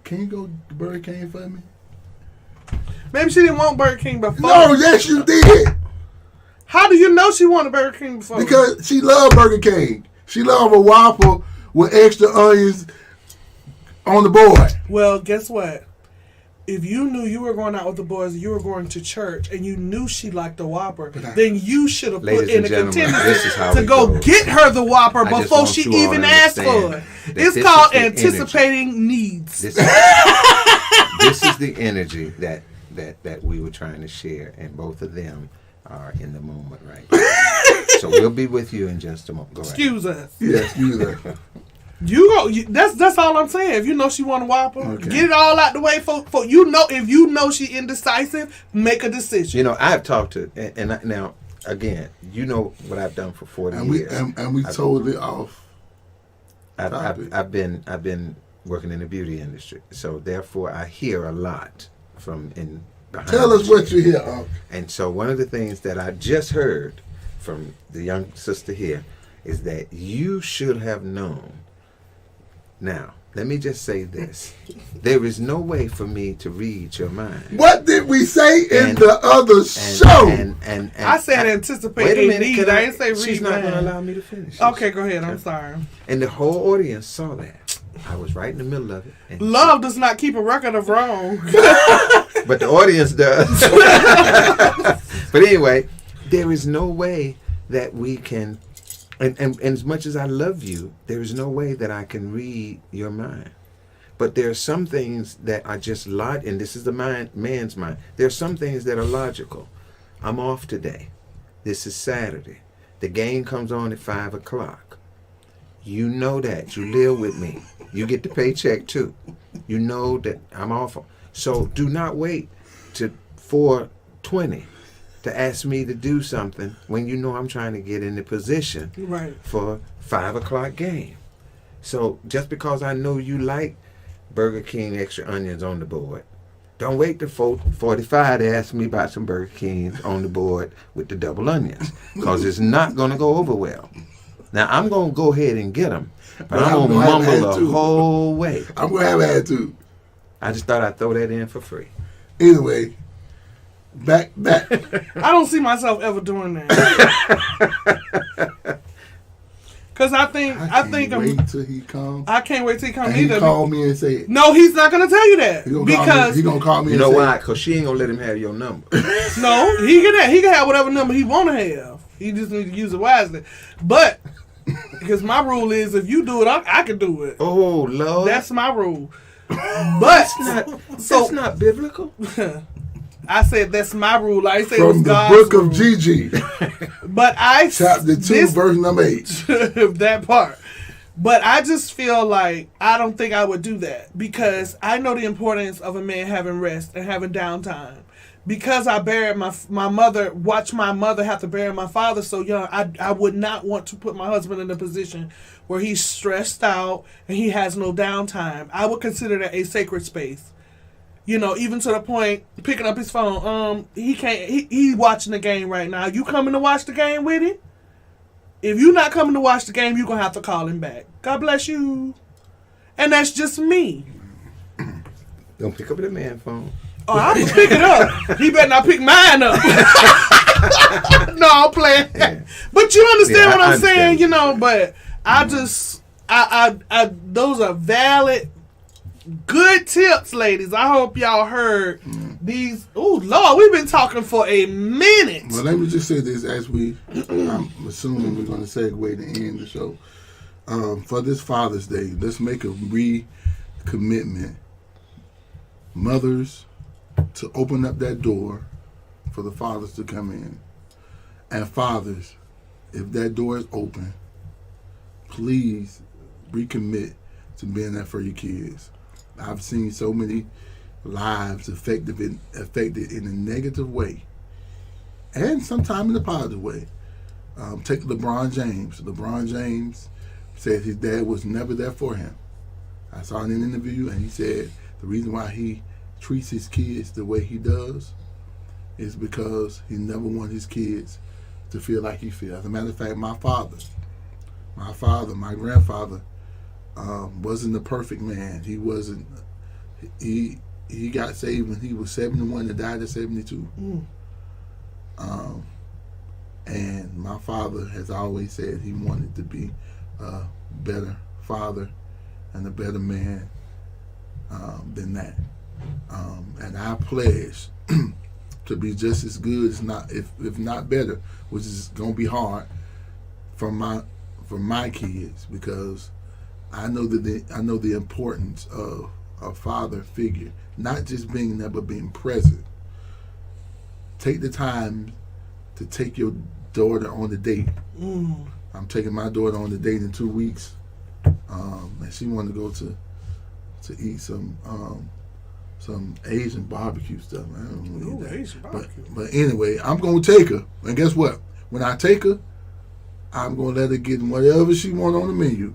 Can you go to Burger King for me? Maybe she didn't want Burger King before. No, yes you did. How do you know she wanted Burger King before? Because she loved Burger King. She loved a Whopper with extra onions on the board. Well, guess what? If you knew you were going out with the boys, you were going to church, and you knew she liked the Whopper, then you should have put Ladies in and a gentlemen, contingency this is how to it go goes. get her the Whopper I just before want she you all even to asked for understand it. that It's this called is the anticipating needs. This is the energy that we were trying to share, and both of them are in the moment right now. So we'll be with you in just a moment. Go ahead. Excuse us. Yes, you there. You go. That's all I'm saying. If you know she want a Whopper, Okay. get it all out the way. For you know, if you know she indecisive, make a decision. You know, I've talked to, now again, you know what I've done for 40 And we years. and we told it off. I've been working in the beauty industry, so therefore I hear a lot from in behind. Tell us the what scenes. you hear, Unc. And so one of the things that I just heard from the young sister here is that you should have known. Now, let me just say this. There is no way for me to read your mind. What did we say in And- the other show? And I said wait anticipate a a minute, need. can I didn't say read. She's not going to mine. allow me to finish. Okay, go ahead. I'm sorry. And the whole audience saw that. I was right in the middle of it. And Love does not keep a record of wrong. but the audience does. But anyway, there is no way that we can, and as much as I love you, there is no way that I can read your mind. But there are some things that are just and this is the man's mind. There are some things that are logical. I'm off today. This is Saturday. The game comes on at 5 o'clock. You know that. You live with me. You get the paycheck too. You know that I'm off. So do not wait to 4:20 to ask me to do something when you know I'm trying to get in the position Right. for 5 o'clock game. So just because I know you like Burger King extra onions on the board, don't wait till 4:45 to ask me about some Burger Kings on the board with the double onions, because it's not going to go over well. Now, I'm going to go ahead and get them, but I'm going to mumble the whole way. I'm going to have attitude. I just thought I'd throw that in for free. Anyway, back. I don't see myself ever doing that. Cause I think wait till he comes. I can't wait till he comes And he either. call me and say, No, he's not gonna tell you that he gonna call me You and know say, why? Because she ain't going to let him have your number. no, he can have whatever number he wanna have. He just needs to use it wisely. But because my rule is, if you do it, I can do it. Oh, Lord. That's my rule. But That's not biblical. I said that's my rule. I say it was from the God's book rule. of Gigi, But I chapter 2, verse number 8. that part. But I just feel like I don't think I would do that, because I know the importance of a man having rest and having downtime. Because I buried my mother, watched my mother have to bury my father so young, I would not want to put my husband in a position where he's stressed out and he has no downtime. I would consider that a sacred space. You know, even to the point, picking up his phone, he can't, he watching the game right now. You coming to watch the game with him? If you're not coming to watch the game, you're going to have to call him back. God bless you. And that's just me. Don't pick up the man phone. Oh, I'm going to pick it up. He better not pick mine up. No, I'm playing. Yeah. But you understand Yeah, what I I'm saying, understand. you know, but I just, those are valid, good tips, ladies. I hope y'all heard these. Oh, Lord, we've been talking for a minute. Well, let me just say this as I'm assuming we're going to segue to end the show. For this Father's Day, let's make a recommitment. Mothers, to open up that door for the fathers to come in. And fathers, if that door is open, please recommit to being there for your kids. I've seen so many lives affected in a negative way, and sometimes in a positive way. Take LeBron James. LeBron James said his dad was never there for him. I saw in an interview, and he said the reason why he treats his kids the way he does is because he never wants his kids to feel like he feels. As a matter of fact, my grandfather, wasn't the perfect man. He wasn't. He got saved when he was 71 and died at 72. And my father has always said he wanted to be a better father and a better man than that. And I pledge to be just as good, if not better, which is gonna be hard for my kids, because I know the importance of a father figure, not just being there but being present. Take the time to take your daughter on a date. I'm taking my daughter on a date in 2 weeks, and she wanted to go to eat some Asian barbecue stuff. I don't know that. Asian barbecue. But anyway, I'm gonna take her, and guess what? When I take her, I'm gonna let her get whatever she wants on the menu.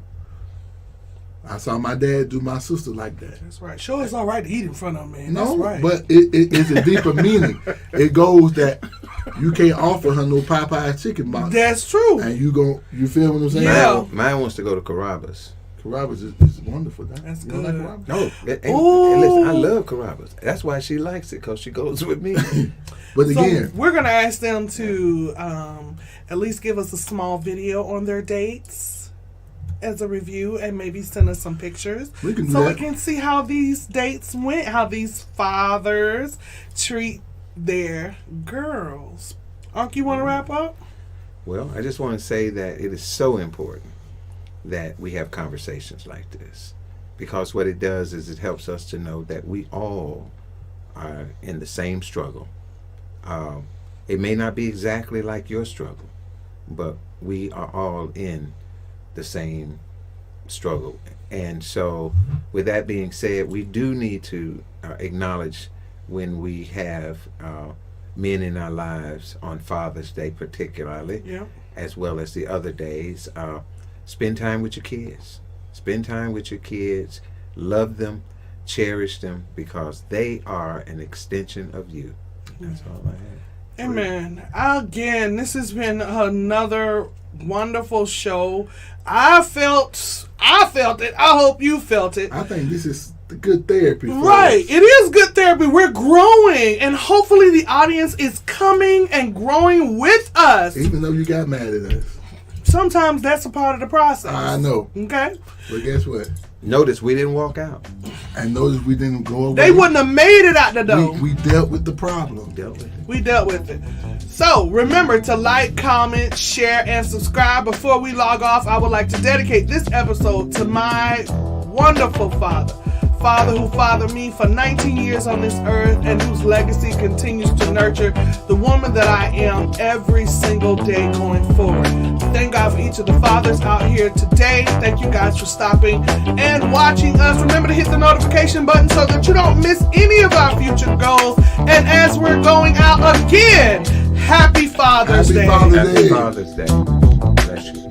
I saw my dad do my sister like that. That's right. Sure, it's all right to eat in front of them, man. No, That's right. but it's a deeper meaning. It goes that you can't offer her no Popeye's chicken box. That's true. And you feel what I'm saying? Yeah. Mine wants to go to Carrabba's. Carrabba's is wonderful. That's you don't good. like Carrabba's? No, and listen, I love Carrabba's. That's why she likes it, because she goes with me. But again, so we're gonna ask them to at least give us a small video on their dates as a review, and maybe send us some pictures we can do so that. we can see how these dates went, how these fathers treat their girls. Unc, you want to wrap up? Well, I just want to say that it is so important that we have conversations like this, because what it does is it helps us to know that we all are in the same struggle. It may not be exactly like your struggle, but we are all in the same struggle. And so with that being said, we do need to acknowledge when we have men in our lives on Father's Day particularly, Yeah. as well as the other days. Spend time with your kids. Spend time with your kids. Love them. Cherish them, because they are an extension of you. That's all I have. Amen. Again, this has been another wonderful show. I felt it. I hope you felt it. I think this is the good therapy. Right. It is good therapy. We're growing, and hopefully the audience is coming and growing with us. Even though you got mad at us. Sometimes that's a part of the process. I know. Okay? But guess what? Notice we didn't walk out. And notice we didn't go away. They wouldn't have made it out the door. We dealt with the problem. Dealt with it. We dealt with it. So remember to like, comment, share, and subscribe. Before we log off, I would like to dedicate this episode to my wonderful father who fathered me for 19 years on this earth, and whose legacy continues to nurture the woman that I am every single day going forward. Thank God for each of the fathers out here today. Thank you guys for stopping and watching us. Remember to hit the notification button so that you don't miss any of our future goals. And as we're going out again, Happy Father's Day. Happy Father's Day. Happy Father's Day. Bless you.